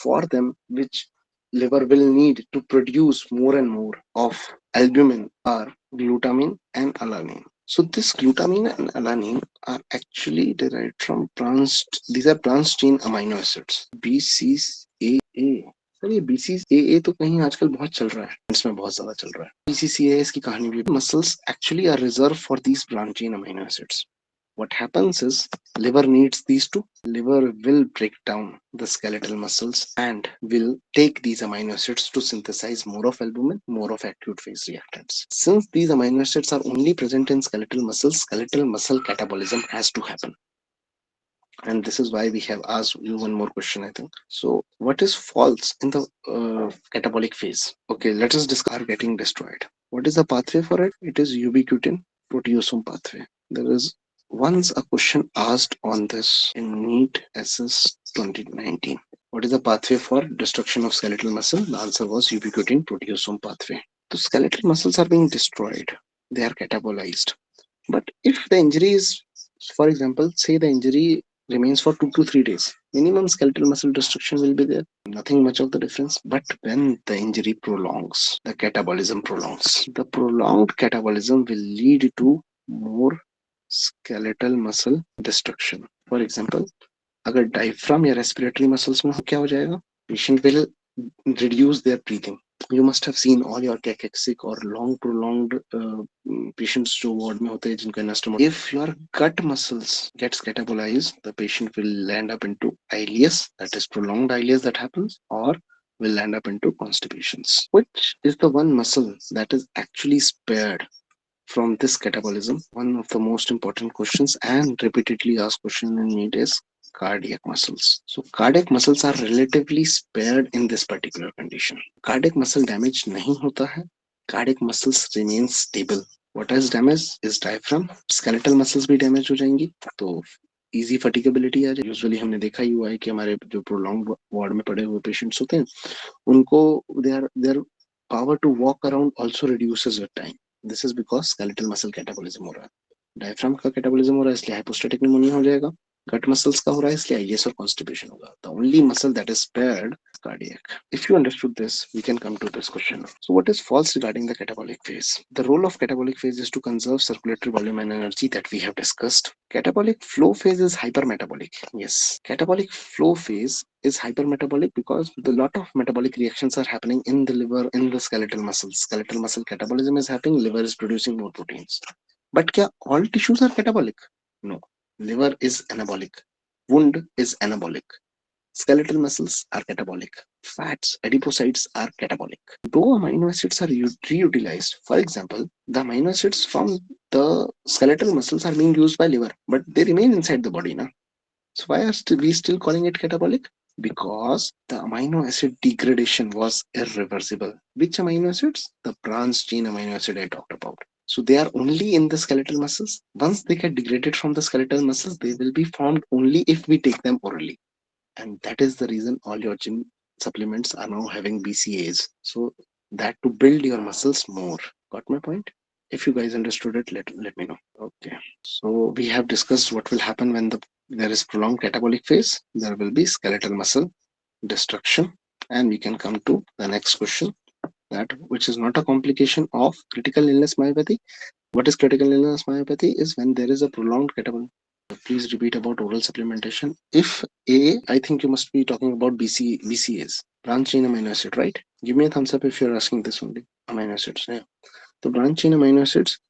Speaker 1: for them, which liver will need to produce more and more of albumin, are glutamine and alanine. So this glutamine and alanine are actually derived from branched, these are branched chain amino acids, BCAA. Sir ये BCAA तो कहीं आजकल बहुत चल रहा है, इसमें बहुत ज्यादा चल रहा है. BCAA इसकी कहानी भी. Muscles actually are reserved for these branched chain amino acids. What happens is liver needs these two. Liver will break down the skeletal muscles and will take these amino acids to synthesize more of albumin, more of acute phase reactants. Since these amino acids are only present in skeletal muscles, skeletal muscle catabolism has to happen. And this is why we have asked you one more question, I think. So what is false in the catabolic phase? Okay, let us discuss getting destroyed. What is the pathway for it? It is ubiquitin proteasome pathway. There is once a question asked on this in Neet SS 2019. What is the pathway for destruction of skeletal muscle? The answer was ubiquitin proteasome pathway. The skeletal muscles are being destroyed. They are catabolized. But if the injury is, for example, say the injury remains for 2 to 3 days, minimum skeletal muscle destruction will be there. Nothing much of the difference. But when the injury prolongs, the catabolism prolongs. The prolonged catabolism will lead to more skeletal muscle destruction. For example, अगर diaphragm या respiratory muscles में क्या हो जाएगा, patient will reduce their breathing. You must have seen all your cachexic or long prolonged patients जो ward में होते हैं जिनको anastomose. If your gut muscles gets catabolized, the patient will land up into ileus, that is prolonged ileus that happens, or will land up into constipations. Which is the one muscle that is actually spared from this catabolism? One of the most important questions and repeatedly asked question in Neet is cardiac muscles. So cardiac muscles are relatively spared in this particular condition. Cardiac muscle damage नहीं होता है. Cardiac muscles remain stable. What is damaged is diaphragm. Skeletal muscles भी damage हो जाएंगी. तो easy fatigability आ जाए. Usually हमने देखा ही हुआ है कि हमारे जो prolonged ward में पड़े हुए patients होते हैं, उनको their power to walk around also reduces with time. This is because skeletal muscle catabolism हो रहा है. डायफ्राम का कैटाबोलिज्म हो रहा है इसलिए हाइपोस्टैटिक निमोनिया हो जाएगा. गट मसल्स का हो रहा है इसलिए आईएस और कॉन्स्टिपेशन होगा. The only muscle that is spared cardiac. If you understood this, we can come to this question. So what is false regarding the catabolic phase? The role of catabolic phase is to conserve circulatory volume and energy that we have discussed. Catabolic flow phase is hypermetabolic. Yes, catabolic flow phase is hypermetabolic because a lot of metabolic reactions are happening in the liver, in the skeletal muscles. Skeletal muscle catabolism is happening, liver is producing more proteins. But क्या all tissues are catabolic? No. Liver is anabolic. Wound is anabolic. Skeletal muscles are catabolic. Fats, adipocytes are catabolic. Though amino acids are reutilized, for example, the amino acids from the skeletal muscles are being used by liver, but they remain inside the body now. So why are we still calling it catabolic? Because the amino acid degradation was irreversible. Which amino acids? The branched chain amino acid I talked about. So they are only in the skeletal muscles. Once they get degraded from the skeletal muscles, they will be formed only if we take them orally. And that is the reason all your gym supplements are now having BCAs. So that to build your muscles more. Got my point? If you guys understood it, let me know. Okay. So we have discussed what will happen when there is prolonged catabolic phase. There will be skeletal muscle destruction. And we can come to the next question, that which is not a complication of critical illness myopathy. What is critical illness myopathy is when there is a prolonged catabolic. Please repeat about oral supplementation. If I think you must be talking about BCAs, branch chain amino acid, right? Give me a thumbs up if you're asking this only. Amino acids, yeah. The branch chain amino acids,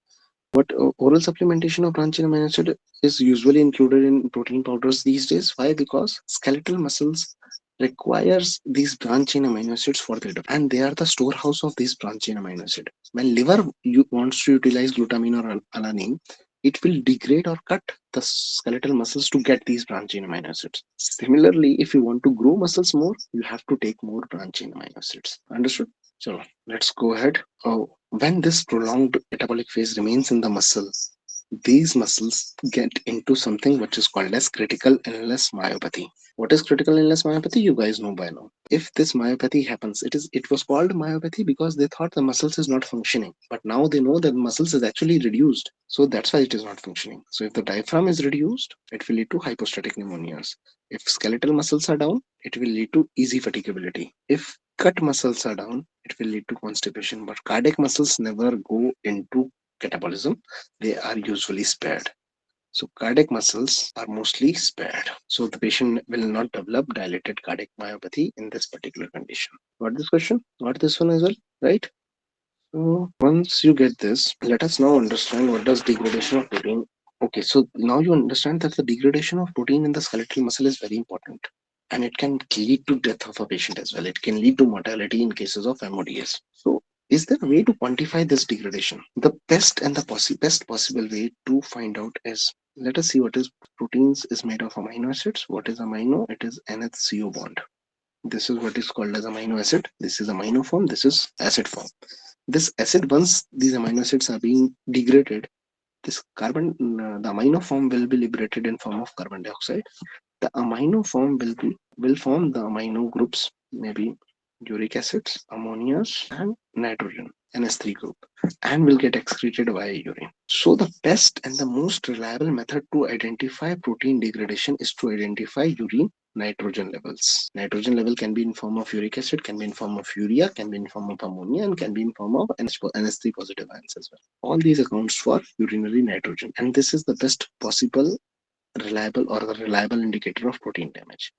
Speaker 1: what oral supplementation of branch chain amino acid is usually included in protein powders these days. Why? Because skeletal muscles requires these branch chain amino acids for their development, and they are the storehouse of these branch chain amino acid. When liver wants to utilize glutamine or alanine, it will degrade or cut the skeletal muscles to get these branch chain amino acids. Similarly, if you want to grow muscles more, you have to take more branch chain amino acids. Understood? So let's go ahead. When this prolonged metabolic phase remains in the muscle, these muscles get into something which is called as critical illness myopathy. What is critical illness myopathy? You guys know by now. If this myopathy happens, it was called myopathy because they thought the muscles is not functioning. But now they know that muscles is actually reduced. So that's why it is not functioning. So if the diaphragm is reduced, it will lead to hypostatic pneumonias. If skeletal muscles are down, it will lead to easy fatigability. If gut muscles are down, it will lead to constipation. But cardiac muscles never go into catabolism. They are usually spared. So cardiac muscles are mostly spared. So the patient will not develop dilated cardiac myopathy in this particular condition. Got this question? Got this one as well, right? So once you get this, let us now understand what does degradation of protein. Okay, so now you understand that the degradation of protein in the skeletal muscle is very important. And it can lead to death of a patient as well. It can lead to mortality in cases of MODS. So is there a way to quantify this degradation? The best and the best possible way to find out is, let us see what is proteins is made of amino acids. What is amino? It is NH-CO bond. This is what is called as amino acid. This is amino form. This is acid form. This acid, once these amino acids are being degraded, this the amino form will be liberated in form of carbon dioxide. The amino form will form the amino groups, maybe uric acids, ammonias, and nitrogen, NS3 group, and will get excreted via urine. So the best and the most reliable method to identify protein degradation is to identify urine nitrogen levels. Nitrogen level can be in form of uric acid, can be in form of urea, can be in form of ammonia, and can be in form of NS3 positive ions as well. All these accounts for urinary nitrogen, and this is the best possible reliable or the reliable indicator of protein damage.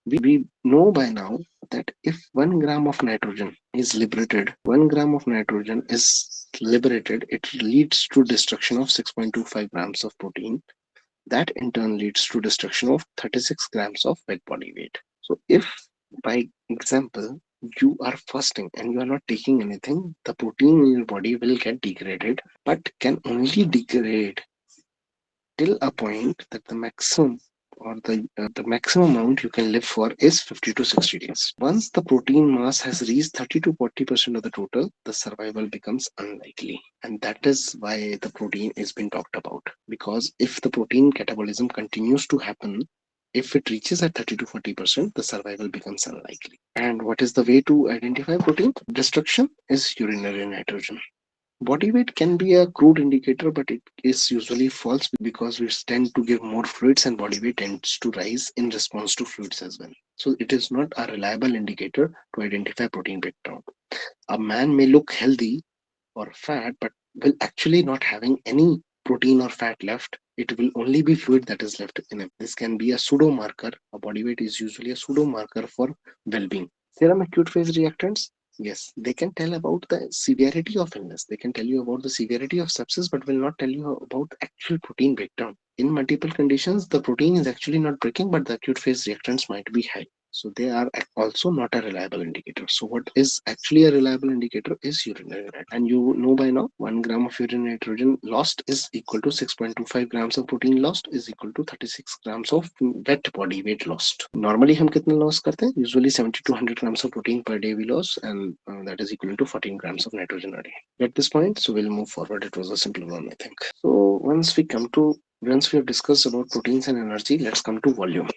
Speaker 1: We know by now that if 1 gram of nitrogen is liberated, 1 gram of nitrogen is liberated, it leads to destruction of 6.25 grams of protein. That in turn leads to destruction of 36 grams of wet body weight. So if by example you are fasting and you are not taking anything, the protein in your body will get degraded, but can only degrade till a point that the maximum or the maximum amount you can live for is 50 to 60 days. Once the protein mass has reached 30 to 40% of the total, the survival becomes unlikely. And that is why the protein is being talked about. Because if the protein catabolism continues to happen, if it reaches at 30 to 40%, the survival becomes unlikely. And what is the way to identify protein destruction? Is urinary nitrogen. Body weight can be a crude indicator, but it is usually false because we tend to give more fluids and body weight tends to rise in response to fluids as well. So it is not a reliable indicator to identify protein breakdown. A man may look healthy or fat, but will actually not having any protein or fat left. It will only be fluid that is left in him. This can be a pseudo marker. A body weight is usually a pseudo marker for well-being. Serum acute phase reactants, yes, they can tell about the severity of illness. They can tell you about the severity of sepsis, but will not tell you about actual protein breakdown. In multiple conditions, the protein is actually not breaking, but the acute phase reactants might be high. So they are also not a reliable indicator. So what is actually a reliable indicator is urinary nitrogen. And you know by now, 1 gram of urinary nitrogen lost is equal to 6.25 grams of protein lost is equal to 36 grams of wet body weight lost. Normally हम कितना loss करते हैं? Usually 70 to 100 grams of protein per day we lose, and that is equal to 14 grams of nitrogen a day. At this point, so we'll move forward. It was a simple one, I think. So once we have discussed about proteins and energy, let's come to volume.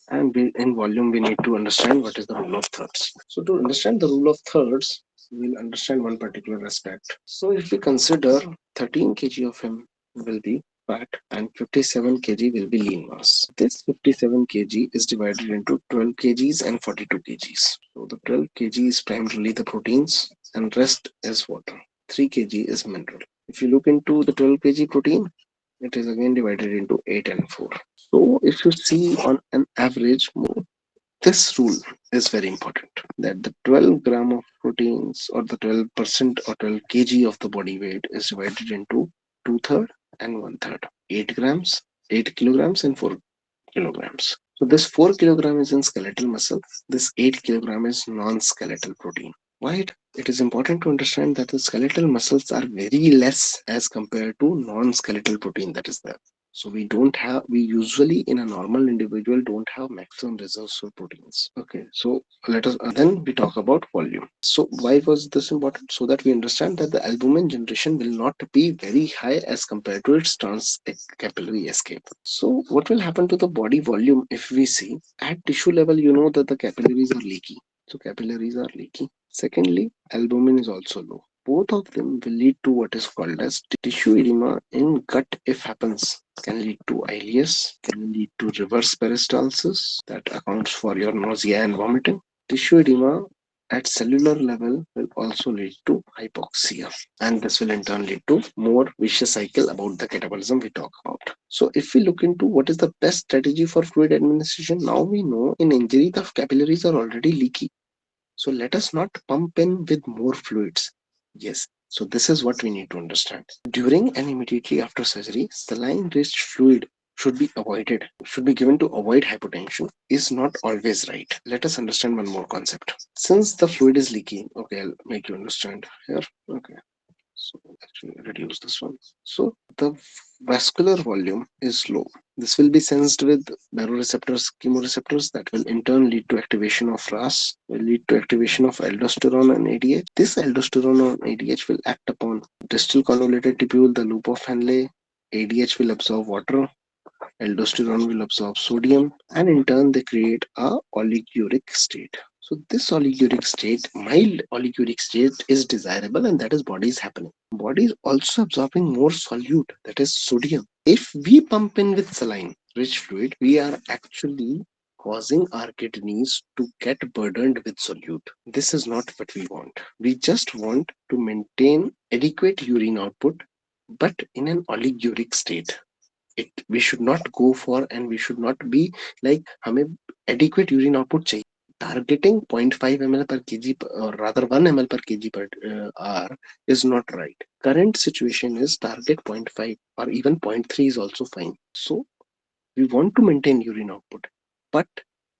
Speaker 1: And in volume, we need to understand what is the rule of thirds. So to understand the rule of thirds, we'll understand one particular aspect. So if we consider 13 kg of him will be fat and 57 kg will be lean mass. This 57 kg is divided into 12 kgs and 42 kgs. So the 12 kg is primarily the proteins and rest is water. 3 kg is mineral. If you look into the 12 kg protein, it is again divided into 8 and 4. So if you see on an average, this rule is very important, that the 12 gram of proteins or the 12% or 12 kg of the body weight is divided into 2/3 and 1/3. 8 grams, 8 kilograms and 4 kilograms. So this 4 kilogram is in skeletal muscle. This 8 kilogram is non-skeletal protein. Why it is important to understand that the skeletal muscles are very less as compared to non-skeletal protein that is there. So we usually in a normal individual don't have maximum reserves for proteins. Okay, so let us then we talk about volume. So why was this important? So that we understand that the albumin generation will not be very high as compared to its trans capillary escape. So what will happen to the body volume if we see at tissue level? You know that the capillaries are leaky. So capillaries are leaky. Secondly, albumin is also low. Both of them will lead to what is called as tissue edema in gut if happens. Can lead to ileus, can lead to reverse peristalsis that accounts for your nausea and vomiting. Tissue edema at cellular level will also lead to hypoxia, and this will in turn lead to more vicious cycle about the catabolism we talk about. So if we look into what is the best strategy for fluid administration, now we know in injury the capillaries are already leaky. So let us not pump in with more fluids. Yes. So this is what we need to understand. During and immediately after surgery, saline-rich fluid should be avoided, should be given to avoid hypotension is not always right. Let us understand one more concept. Since the fluid is leaking, okay, I'll make you understand here. Okay. So actually reduce this one. So the vascular volume is low. This will be sensed with baroreceptors, chemoreceptors that will in turn lead to activation of RAS, will lead to activation of aldosterone and ADH. This aldosterone and ADH will act upon distal convoluted tubule, the loop of Henle. ADH will absorb water, aldosterone will absorb sodium, and in turn they create a oliguric state. So this oliguric state, mild oliguric state is desirable, and that is body is happening. Body is also absorbing more solute, that is sodium. If we pump in with saline rich fluid, we are actually causing our kidneys to get burdened with solute. This is not what we want. We just want to maintain adequate urine output, but in an oliguric state. We should not go for, and we should not be like हमें adequate urine output चाहिए. Targeting 0.5 ml per kg or rather 1 ml per kg per hour is not right. Current situation is target 0.5 or even zero point 0.3 is also fine. So we want to maintain urine output, but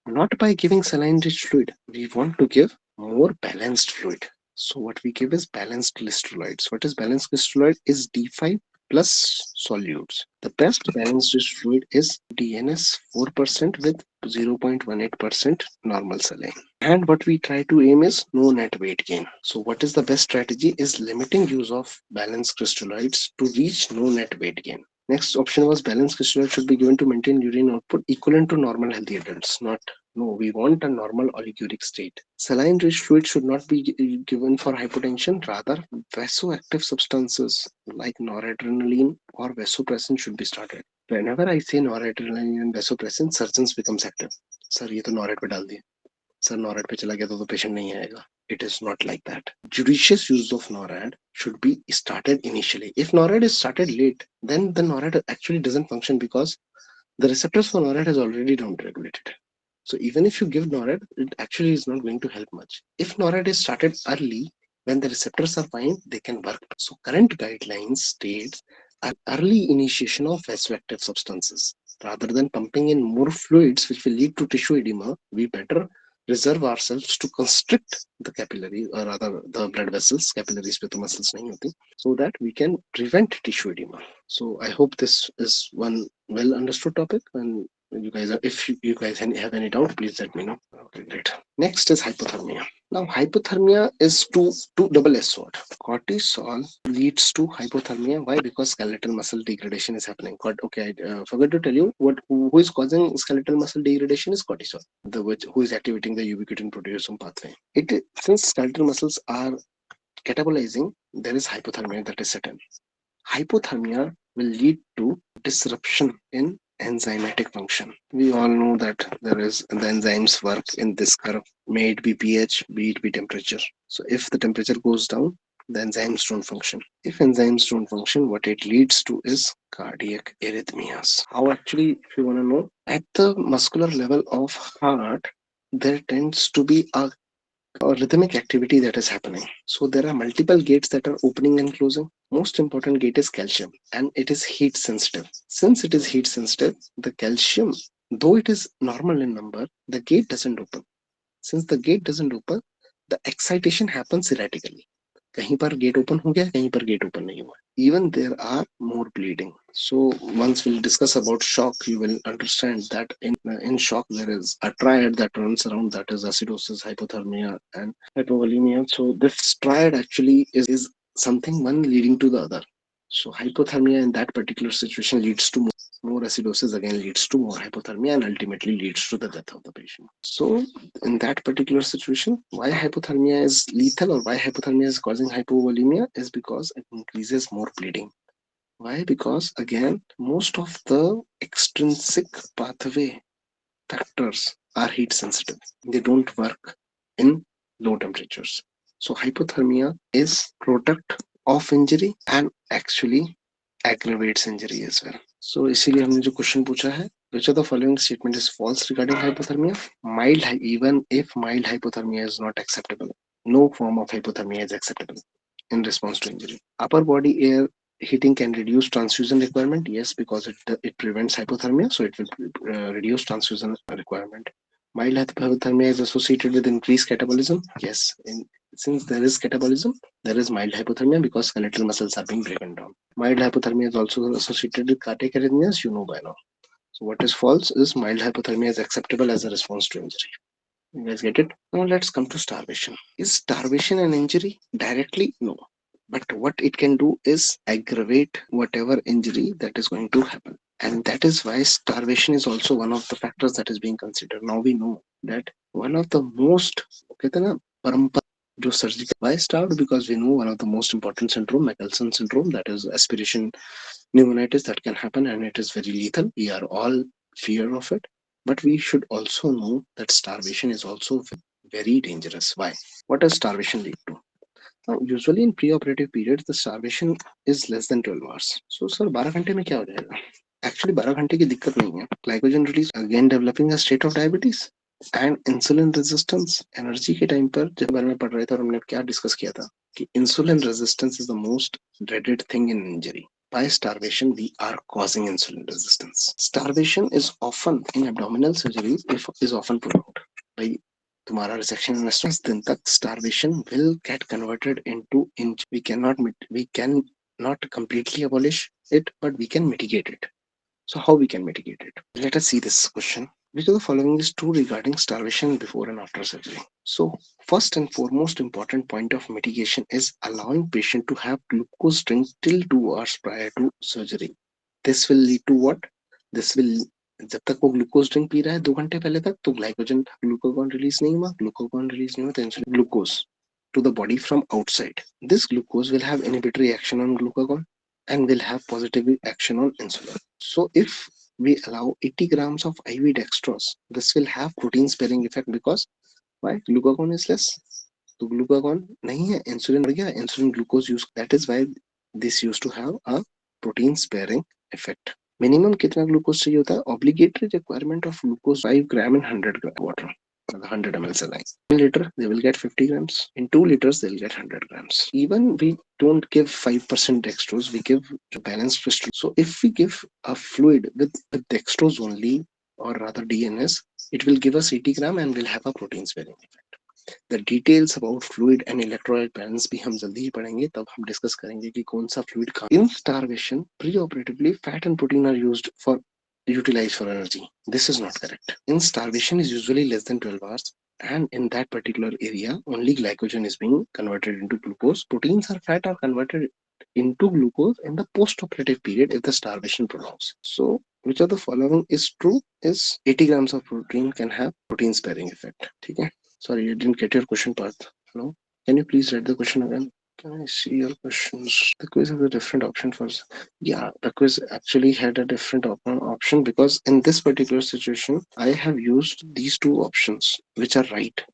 Speaker 1: not by giving saline rich fluid. We want to give more balanced fluid. So what we give is balanced electrolytes. What is balanced electrolyte? Is D5 plus solutes. The best balanced rich fluid is DNS 4% with 0.18% normal saline. And what we try to aim is no net weight gain. So what is the best strategy is limiting use of balanced crystalloids to reach no net weight gain. Next option was balanced crystalloid should be given to maintain urine output equivalent to normal healthy adults. Not, no, we want a normal oliguric state. Saline rich fluid should not be given for hypotension. Rather, vasoactive substances like noradrenaline or vasopressin should be started. Whenever I say noradrenaline and vasopressin, surgeons becomes active. Sir, ये तो नॉरेट पे डाल दिया. Sir नॉरेट पे चला गया तो patient नहीं आएगा. It is not like that. Judicious use of NORAD should be started initially. If NORAD is started late, then the NORAD actually doesn't function because the receptors for NORAD has already downregulated. So even if you give NORAD, it actually is not going to help much. If NORAD is started early, when the receptors are fine, they can work. So current guidelines states an early initiation of vasoactive substances. Rather than pumping in more fluids, which will lead to tissue edema, we better reserve ourselves to constrict the capillary or rather the blood vessels. Capillaries पे तो muscles नहीं होती, so that we can prevent tissue edema. So I hope this is one well understood topic, and you guys are, if you guys have any doubt, please let me know. Okay, great. Next is hypothermia. Now hypothermia is two double S word. Cortisol leads to hypothermia. Why? Because skeletal muscle degradation is happening. Okay, I forgot to tell you who is causing skeletal muscle degradation is cortisol, who is activating the ubiquitin proteasome pathway. Since skeletal muscles are catabolizing, there is hypothermia that is set in. Hypothermia will lead to disruption in enzymatic function. We all know that there is the enzymes work in this curve, may it be pH, be it be temperature. So if the temperature goes down, the enzymes don't function. If enzymes don't function, what it leads to is cardiac arrhythmias. How actually, if you want to know, at the muscular level of heart, there tends to be a rhythmic activity that is happening. So there are multiple gates that are opening and closing. Most important gate is calcium, and it is heat sensitive. Since it is heat sensitive, the calcium, though it is normal in number, the gate doesn't open. Since the gate doesn't open, the excitation happens erratically. कहीं पर gate open हो गया, कहीं पर gate open नहीं हुआ. Even there are more bleeding. So once we'll discuss about shock, you will understand that in shock there is a triad that runs around, that is acidosis, hypothermia, and hypovolemia. So this triad actually is something one leading to the other. So hypothermia in that particular situation leads to more acidosis, again leads to more hypothermia, and ultimately leads to the death of the patient. So in that particular situation, why hypothermia is lethal or why hypothermia is causing hypovolemia is because it increases more bleeding. Why? Because again, most of the extrinsic pathway factors are heat sensitive. They don't work in low temperatures. So hypothermia is product of injury and actually aggravates injury as well. So इसीलिए हमने जो question पूछा है, which of the following statement is false regarding hypothermia? Even if mild hypothermia is not acceptable, no form of hypothermia is acceptable in response to injury. Upper body air heating can reduce transfusion requirement. Yes, because it prevents hypothermia, so it will reduce transfusion requirement. Mild hypothermia is associated with increased catabolism. Yes, since there is catabolism, there is mild hypothermia because skeletal muscles are being broken down. Mild hypothermia is also associated with cardiac arrhythmias, you know by now. So what is false is mild hypothermia is acceptable as a response to injury. You guys get it? Now let's come to starvation. Is starvation an injury? Directly, no. But what it can do is aggravate whatever injury that is going to happen. And that is why starvation is also one of the factors that is being considered. Now we know that one of the most, surgical. Why starved? Because we know one of the most important syndrome, Michelson syndrome, that is aspiration pneumonitis that can happen, and it is very lethal. We are all fear of it. But we should also know that starvation is also very dangerous. Why? What does starvation lead to? Now, usually in pre-operative periods, the starvation is less than 12 hours. So, sir, 12 घंटे में क्या हो जाएगा? Actually 12 घंटे की दिक्कत नहीं है, glycogen release again developing a state of diabetes and insulin resistance. Energy के टाइम पर जब बारे में पढ़ रहे थे और हमने क्या डिस्कस किया था कि insulin resistance is the most dreaded thing in injury. By starvation, we are causing insulin resistance. Starvation is often in abdominal surgeries if is often prolonged. By तुम्हारा रिसेक्शन में 10 दिन तक starvation will get converted into injury. We can not completely abolish it, but we can mitigate it. So how we can mitigate it? Let us see this question. Which of the following is true regarding starvation before and after surgery? So first and foremost important point of mitigation is allowing patient to have glucose drink till 2 hours prior to surgery. This will lead to what? This will जब तक वो glucose drink P रहा है 2 घंटे पहले तक तो glycogen glucagon release नहीं हुआ, ग्लूकोगॉन रिलीज नहीं हुआ तो insulin glucose to the body from outside. This glucose will have inhibitory action on glucagon and will have positive action on insulin. So if we allow 80 grams of IV dextrose, this will have protein sparing effect because why? Glucagon is less. तो glucagon नहीं है, insulin बढ़ गया, insulin glucose use, that is why this use to have a protein sparing effect. Minimum कितना glucose चाहिए होता है? Obligatory requirement of glucose 5 gram in 100 gram water. 100 ml saline. 1 liter, they will get 50 grams. In 2 liters, they'll get 100 grams. Even we don't give 5% dextrose, we give balanced crystal. So if we give a fluid with dextrose only, or rather DNS, it will give us 80 gram and will have a protein sparing effect. The details about fluid and electrolyte balance भी हम जल्दी ही पढ़ेंगे, तब हम discuss करेंगे कि कौन सा fluid कहाँ. In starvation, preoperatively fat and protein are used for utilized for energy. This is not correct. In starvation is usually less than 12 hours, and in that particular area only glycogen is being converted into glucose. Proteins or fat are converted into glucose in the post-operative period if the starvation prolongs. So which of the following is true is 80 grams of protein can have protein sparing effect. ठीक है? Sorry, I didn't get your question part. No? Can you please read the question again? Can I see your questions? The quiz has a different option for. Yeah, the quiz actually had a different option because in this particular situation, I have used these two options, which are right,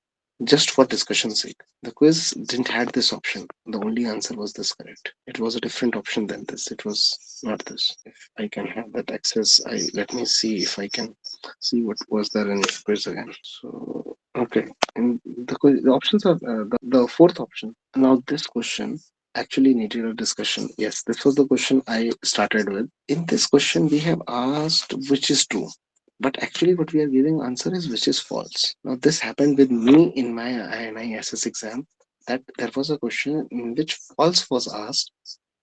Speaker 1: just for discussion's sake. The quiz didn't had this option. The only answer was this correct. It was a different option than this. It was not this. If I can have that access, I let me see if I can see what was there in the quiz again. So okay, and the options are the fourth option. Now this question actually needed a discussion. Yes, this was the question I started with. In this question, we have asked which is true. But actually, what we are giving answer is which is false. Now, this happened with me in my INISS exam. That there was a question in which false was asked,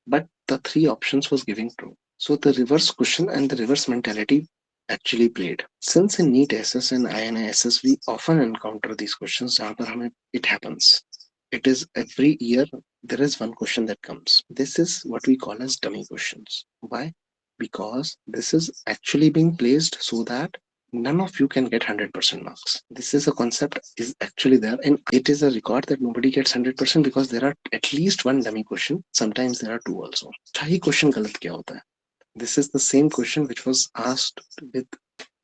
Speaker 1: but the three options was giving true. So the reverse question and the reverse mentality actually played. Since in NEET SS and INISS we often encounter these questions, जहाँ पर हमें it happens. It is every year there is one question that comes. This is what we call as dummy questions. Why? Because this is actually being placed so that none of you can get 100% marks. This is a concept is actually there, and it is a record that nobody gets 100% because there are at least one dummy question. Sometimes there are two also. Shahi question गलत क्या होता है? This is the same question which was asked with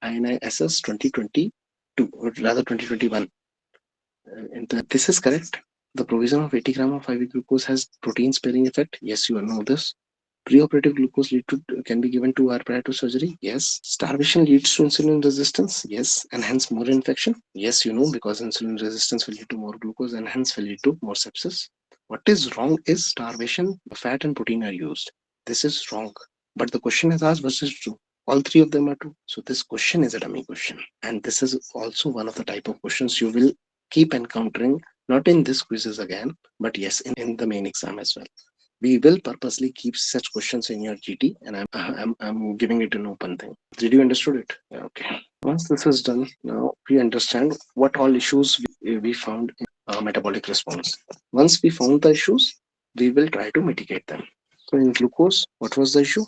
Speaker 1: INISS 2022 or rather 2021. This is correct. The provision of 80 gram of IV glucose has protein sparing effect. Yes, you all know this. Preoperative glucose can be given 2 hours prior to surgery. Yes. Starvation leads to insulin resistance. Yes. And hence more infection. Yes, you know, because insulin resistance will lead to more glucose and hence will lead to more sepsis. What is wrong is starvation, fat and protein are used. This is wrong. But the question is asked versus true. All three of them are true. So this question is a dummy question. And this is also one of the type of questions you will keep encountering, not in this quizzes again, but yes, in the main exam as well. We will purposely keep such questions in your GT, and I'm giving it an open thing. Did you understood it? Yeah, okay. Once this is done, now we understand what all issues we found in metabolic response. Once we found the issues, we will try to mitigate them. So in glucose, what was the issue?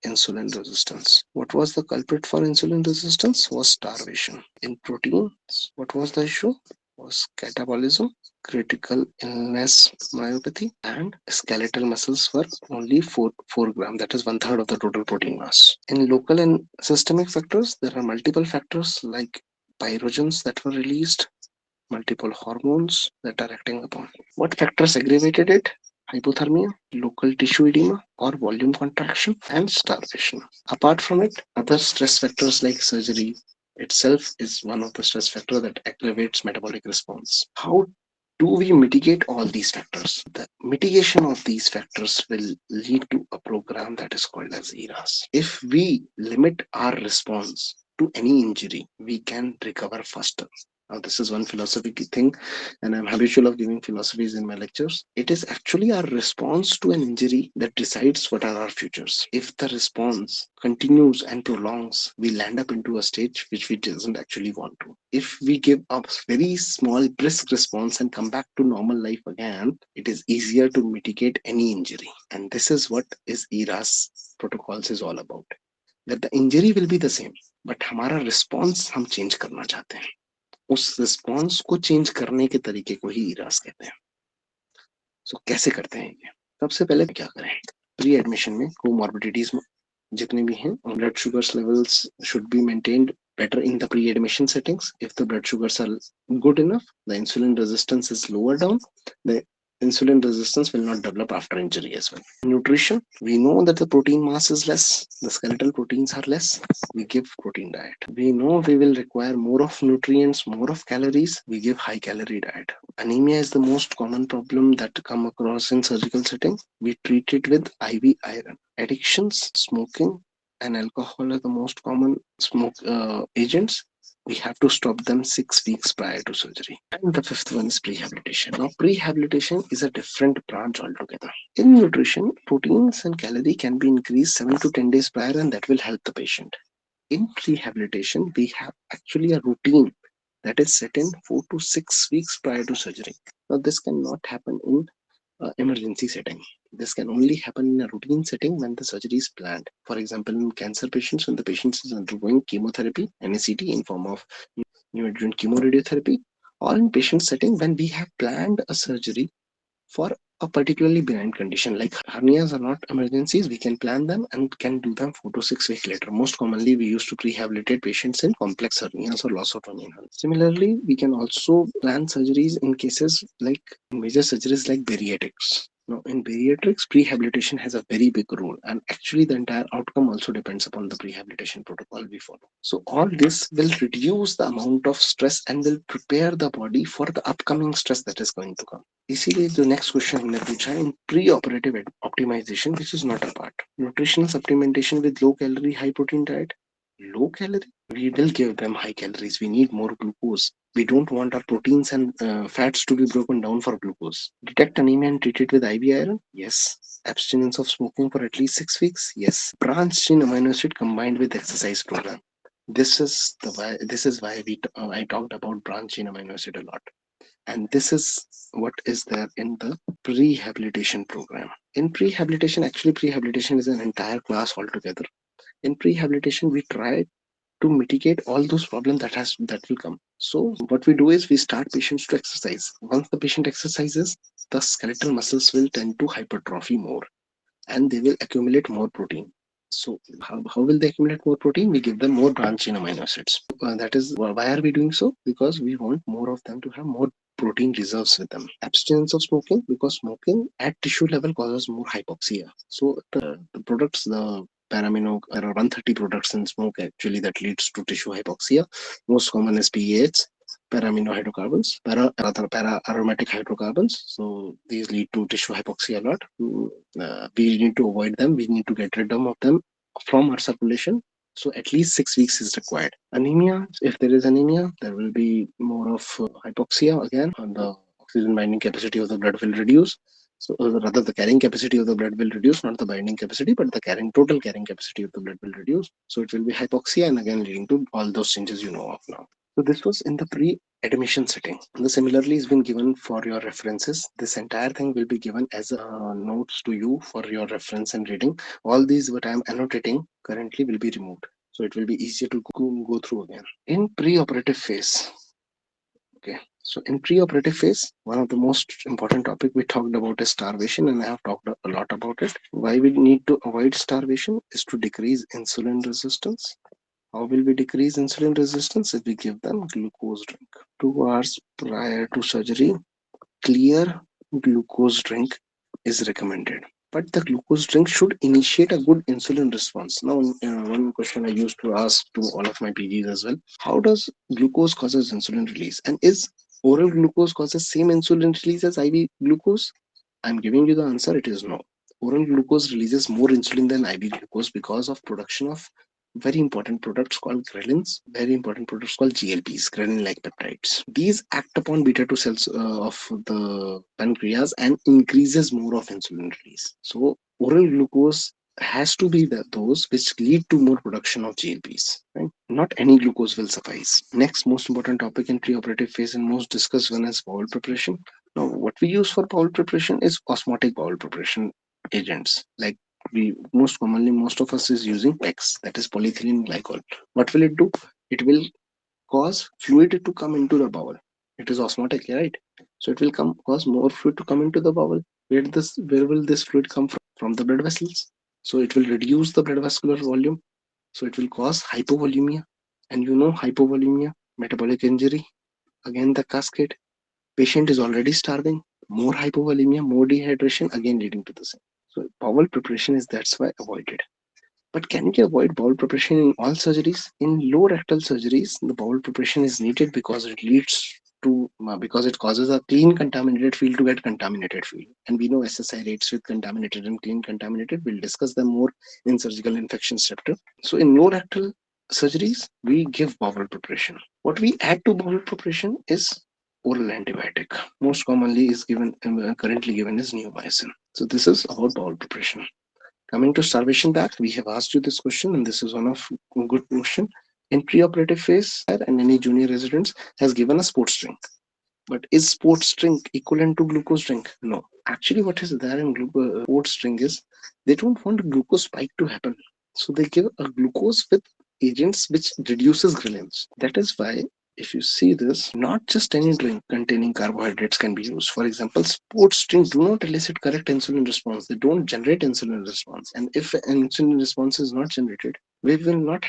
Speaker 1: Insulin resistance. What was the culprit for insulin resistance? Was starvation. In proteins, what was the issue? Was catabolism, critical illness, myopathy, and skeletal muscles were only 4 gram. That is 1/3 of the total protein mass. In local and systemic factors, there are multiple factors like pyrogens that were released, multiple hormones that are acting upon. What factors aggravated it? hypothermia, local tissue edema, or volume contraction, and starvation. Apart from it, other stress factors like surgery itself is one of the stress factor that aggravates metabolic response. How do we mitigate all these factors? The mitigation of these factors will lead to a program that is called as ERAS. If we limit our response to any injury, we can recover faster. Now, this is one philosophical thing, and I'm habitual of giving philosophies in my lectures. It is actually our response to an injury that decides what are our futures. If the response continues and prolongs, we land up into a stage which we doesn't actually want to. If we give a very small brisk response and come back to normal life again, it is easier to mitigate any injury. And this is what is ERAS protocols is all about. That the injury will be the same, but हमारा response हम change करना चाहते हैं. उस response को change करने के तरीके को ही इरास कहते हैं. सो कैसे करते हैं ये? सबसे पहले क्या करें? प्री एडमिशन में कोमॉर्बिडिटीज जितने भी हैं, blood sugars levels should be maintained better in the pre-admission settings. If the blood sugars are good enough, the insulin resistance is lower down, the insulin resistance will not develop after injury as well. Nutrition, we know that the protein mass is less, the skeletal proteins are less, we give protein diet. We know we will require more of nutrients, more of calories, we give high calorie diet. Anemia is the most common problem that come across in surgical setting. We treat it with IV iron. Addictions, smoking and alcohol are the most common agents. We have to stop them 6 weeks prior to surgery. And the fifth one is prehabilitation. Now, prehabilitation is a different branch altogether. In nutrition, proteins and calorie can be increased 7 to 10 days prior, and that will help the patient. In prehabilitation, we have actually a routine that is set in 4 to 6 weeks prior to surgery. Now, this cannot happen in emergency setting. This can only happen in a routine setting when the surgery is planned. For example, in cancer patients, when the patient is undergoing chemotherapy, NACT in form of neoadjuvant chemoradiotherapy, or in patient setting when we have planned a surgery for a particularly benign condition like hernias are not emergencies, we can plan them and can do them 4 to 6 weeks later. Most commonly, we used to rehabilitate patients in complex hernias or loss of tongue. Similarly, we can also plan surgeries in cases like major surgeries like bariatrics. Now, in bariatrics, prehabilitation has a very big role, and actually, the entire outcome also depends upon the prehabilitation protocol we follow. So, all this will reduce the amount of stress and will prepare the body for the upcoming stress that is going to come. इसीलिए जो next question हमने पूछा है in pre operative optimization which is not a part nutritional supplementation with low calorie high protein diet. Low calorie, we will give them high calories. We need more glucose. We don't want our proteins and fats to be broken down for glucose. Detect anemia and treat it with IV iron? Yes. Abstinence of smoking for at least 6 weeks? Yes. Branched chain amino acid combined with exercise program. This is why I talked about branch chain amino acid a lot. And this is what is there in the prehabilitation program. In prehabilitation, actually, prehabilitation is an entire class altogether. In prehabilitation, we try to mitigate all those problems that will come. So what we do is we start patients to exercise. Once the patient exercises, the skeletal muscles will tend to hypertrophy more and they will accumulate more protein. So how will they accumulate more protein? We give them more branched chain amino acids. That is why are we doing so? Because we want more of them to have more protein reserves with them. Abstinence of smoking, because smoking at tissue level causes more hypoxia. So the products, the paramino, there are 130 products in smoke actually that leads to tissue hypoxia. Most common is PAH, paramino hydrocarbons, para aromatic hydrocarbons. So these lead to tissue hypoxia a lot. We need to avoid them. We need to get rid of them from our circulation. So at least 6 weeks is required. Anemia, if there is anemia, there will be more of hypoxia again, and the oxygen binding capacity of the blood will reduce. So rather, the carrying capacity of the blood will reduce, not the binding capacity, but the total carrying capacity of the blood will reduce. So it will be hypoxia, and again leading to all those changes you know of now. So this was in the pre-admission setting. The similarly has been given for your references. This entire thing will be given as notes to you for your reference and reading. All these what I am annotating currently will be removed. So it will be easier to go through again. In pre-operative phase. Okay. So in pre-operative phase, one of the most important topic we talked about is starvation, and I have talked a lot about it. Why we need to avoid starvation is to decrease insulin resistance. How will we decrease insulin resistance? If we give them glucose drink. 2 hours prior to surgery, clear glucose drink is recommended. But the glucose drink should initiate a good insulin response. Now, one question I used to ask to all of my PGs as well: how does glucose causes insulin release, and is oral glucose causes same insulin release as IV glucose? I'm giving you the answer. It is no. Oral glucose releases more insulin than IV glucose because of production of very important products called ghrelins, very important products called GLPs, ghrelin-like peptides. These act upon beta 2 cells of the pancreas and increases more of insulin release. So oral glucose has to be those which lead to more production of GLPs. Right? Not any glucose will suffice. Next most important topic in preoperative phase and most discussed one is bowel preparation. Now, what we use for bowel preparation is osmotic bowel preparation agents. Like we most commonly, most of us is using PEX, that is polyethylene glycol. What will it do? It will cause fluid to come into the bowel. It is osmotic, right? So it will cause more fluid to come into the bowel. Where will this fluid come from? From the blood vessels. So it will reduce the blood vascular volume. So it will cause hypovolemia. And you know hypovolemia, metabolic injury, again the cascade. Patient is already starving, more hypovolemia, more dehydration, again leading to the same. So bowel preparation is that's why avoided. But can we avoid bowel preparation in all surgeries? In low rectal surgeries, the bowel preparation is needed because it leads to because it causes a clean contaminated field to get contaminated field, and we know SSI rates with contaminated and clean contaminated. We'll discuss them more in surgical infections chapter. So in low rectal surgeries, we give bowel preparation. What we add to bowel preparation is oral antibiotic. Most commonly is given currently given is neomycin. So this is about bowel preparation. Coming to starvation bag, we have asked you this question, and this is one of good question. In preoperative phase, and any junior residents has given a sports drink. But is sports drink equivalent to glucose drink? No. Actually, what is there in sports drink is they don't want glucose spike to happen. So they give a glucose with agents which reduces ghrelins. That is why if you see this, not just any drink containing carbohydrates can be used. For example, sports drinks do not elicit correct insulin response. They don't generate insulin response. And if an insulin response is not generated, we will not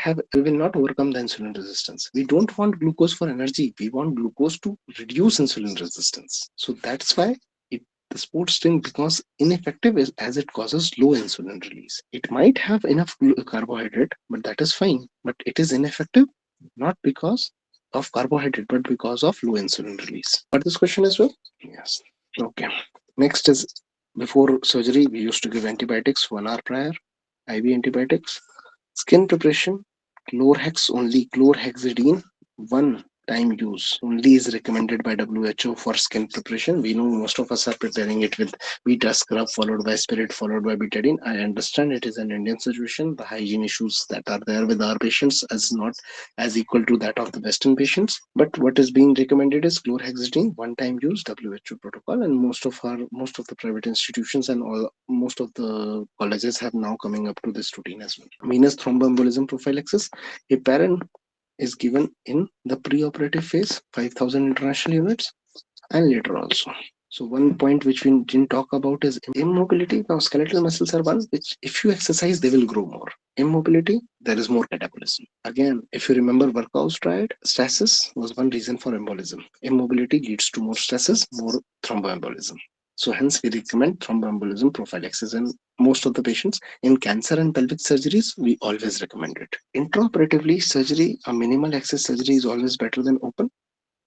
Speaker 1: overcome the insulin resistance. We don't want glucose for energy. We want glucose to reduce insulin resistance. So that's why the sports drink becomes ineffective as it causes low insulin release. It might have enough carbohydrate, but that is fine. But it is ineffective not because of carbohydrate, but because of low insulin release. But this question as well? Yes. Okay. Next is before surgery, we used to give antibiotics 1 hour prior, IV antibiotics. Skin preparation, chlorhex only, chlorhexidine, one time use only is recommended by WHO for skin preparation. We know most of us are preparing it with beta scrub followed by spirit followed by betadine. I understand it is an Indian situation. The hygiene issues that are there with our patients is not as equal to that of the Western patients. But what is being recommended is chlorhexidine, one time use, WHO protocol, and most of the private institutions and all most of the colleges have now coming up to this routine as well. Venous thromboembolism prophylaxis, heparin is given in the preoperative phase, 5,000 international units, and later also. So one point which we didn't talk about is immobility. Now skeletal muscles are one which if you exercise they will grow more. Immobility, there is more catabolism. Again, if you remember Workhouse triad, stasis was one reason for embolism. Immobility leads to more stasis, more thromboembolism. So hence we recommend thromboembolism prophylaxis in most of the patients. In cancer and pelvic surgeries, we always recommend it. Intraoperatively, surgery, a minimal access surgery is always better than open.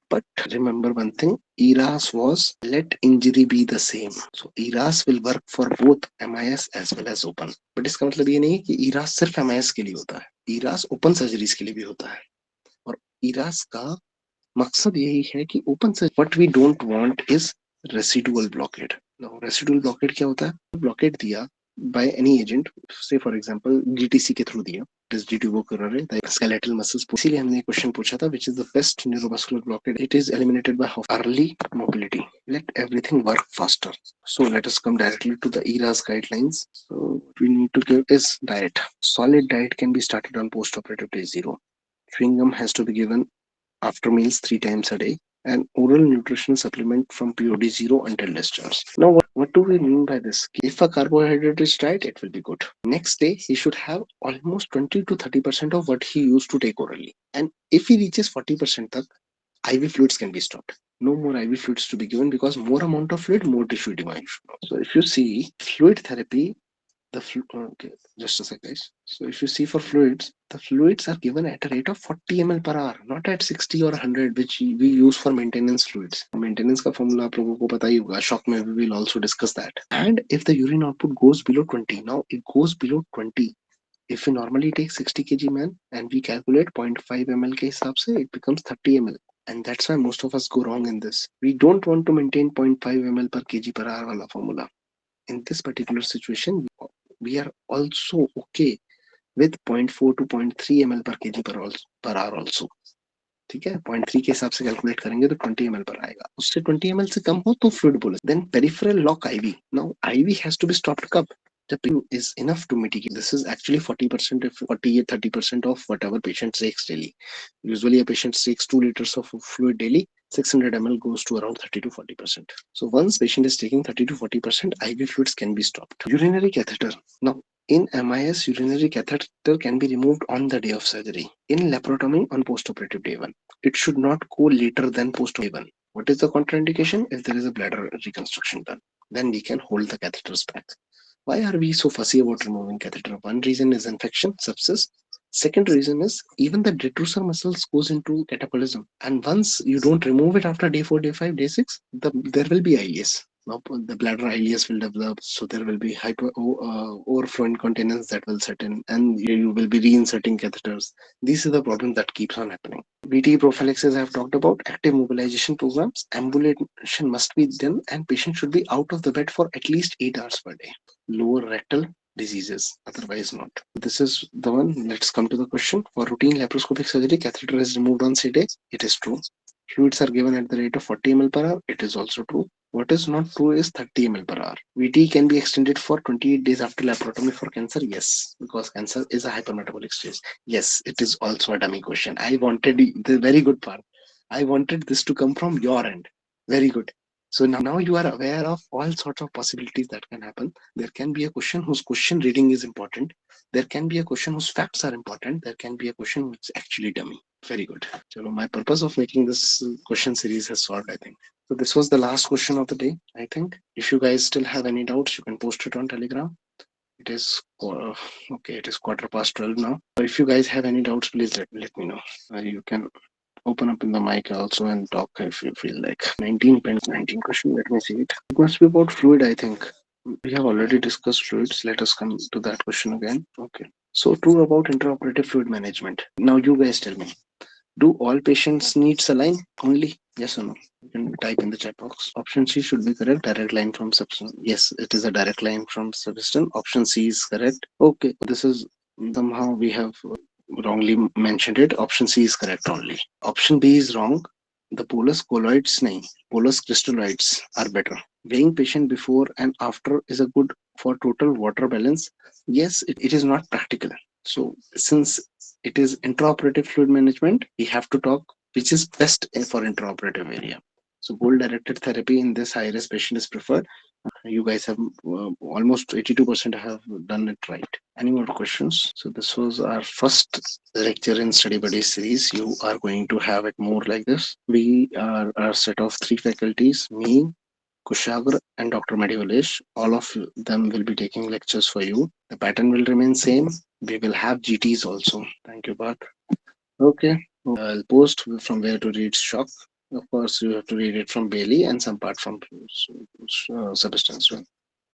Speaker 1: But remember one thing, ERAS was let injury be the same. So ERAS will work for both MIS as well as open. But इसका मतलब ये नहीं कि ERAS सिर्फ MIS के लिए होता है. ERAS open surgeries के लिए भी होता है. और ERAS का मकसद यही है कि open surgery, what we don't want is residual blockade. Now residual blockade क्या होता है? Blockade दिया by any agent, say for example GTC के through दिया, is due to the skeletal muscles. इसीलिए हमने क्वेश्चन पूछा था which is the best neuromuscular blockade. It is eliminated by early mobility. Let everything work faster. So let us come directly to the ERAS guidelines. So what we need to give is diet. Solid diet can be started on post-operative day 0. Chewing gum has to be given after meals 3 times a day, and oral nutritional supplement from POD 0 until discharge. Now, what do we mean by this? If a carbohydrate is diet, it will be good. Next day, he should have almost 20 to 30% of what he used to take orally. And if he reaches 40%, tak, IV fluids can be stopped. No more IV fluids to be given, because more amount of fluid, more tissue demand. So if you see fluid therapy, okay, just a sec, guys. So if you see for fluids, the fluids are given at a rate of 40 ml per hour, not at 60 or 100, which we use for maintenance fluids. Maintenance का formula आप लोगों को पता ही होगा. Shock में we will also discuss that. And if the urine output goes below 20, now it goes below 20. If we normally take 60 kg man and we calculate 0.5 ml के हिसाब से, it becomes 30 ml. And that's why most of us go wrong in this. We don't want to maintain 0.5 ml per kg per hour wala formula. In this particular situation, we are also okay with 0.4 to 0.3 ml per kg per hour also. ठीक है, 0.3 के हिसाब से calculate करेंगे तो 20 ml पर आएगा. उससे 20 ml से कम हो तो फ्लूइड बोले. Then peripheral lock IV. Now IV has to be stopped कब? The PU is enough to mitigate. This is actually 40%, if 40 or 30% of whatever patient takes daily. Usually a patient takes 2 liters of fluid daily. 600 ml goes to around 30 to 40%. So once patient is taking 30 to 40%, IV fluids can be stopped. Urinary catheter. Now, in MIS, urinary catheter can be removed on the day of surgery. In laparotomy, on postoperative day 1. It should not go later than post-day 1. What is the contraindication? If there is a bladder reconstruction done, then we can hold the catheters back. Why are we so fussy about removing catheter? One reason is infection, sepsis. Second reason is even the detrusor muscles goes into catabolism. And once you don't remove it after day 4, day 5, day 6, there will be IES. Now the bladder ileus will develop, so there will be overflow incontinence that will set in, and you will be reinserting catheters. These are the problems that keeps on happening. VTE prophylaxis I have talked about. Active mobilization programs. Ambulation must be done, and patient should be out of the bed for at least 8 hours per day. Lower rectal diseases, otherwise not. This is the one. Let's come to the question. For routine laparoscopic surgery, catheter is removed on C day. It is true. Fluids are given at the rate of 40 ml per hour. It is also true. What is not true is 30 ml per hour. VT can be extended for 28 days after laparotomy for cancer. Yes, because cancer is a hypermetabolic stage. Yes, it is also a dummy question. I wanted the very good part. I wanted this to come from your end. Very good. So now you are aware of all sorts of possibilities that can happen. There can be a question whose question reading is important. There can be a question whose facts are important. There can be a question which is actually dummy. Very good. So my purpose of making this question series has solved, I think. So this was the last question of the day, I think. If you guys still have any doubts, you can post it on Telegram. It is okay. It is 12:15 now. So if you guys have any doubts, please let me know. You can open up in the mic also and talk if you feel like. 19 pens, 19 question. Let me see it. It must be about fluid, I think. We have already discussed fluids. Let us come to that question again. Okay. So true about intraoperative fluid management. Now you guys tell me. Do all patients need saline only? Yes or no? You can type in the chat box. Option C should be correct. Direct line from substance. Yes, it is a direct line from substance. Option C is correct. Okay, this is somehow we have wrongly mentioned it. Option C is correct only. Option B is wrong. The bolus colloids nahi. Bolus crystalloids are better. Weighing patient before and after is a good for total water balance. Yes, it is not practical. So since it is intraoperative fluid management, we have to talk which is best for intraoperative area. So goal directed therapy in this high risk patient is preferred. You guys have almost 82% have done it right. Any more questions? So this was our first lecture in Study Buddy series. You are going to have it more like this. We are a set of 3 faculties, me, Kushagra and Dr. Medivalesh. All of them will be taking lectures for you. The pattern will remain same. We will have GTs also. Thank you, Bart. Okay. I'll post from where to read Shock. Of course, you have to read it from Bailey and some part from substance.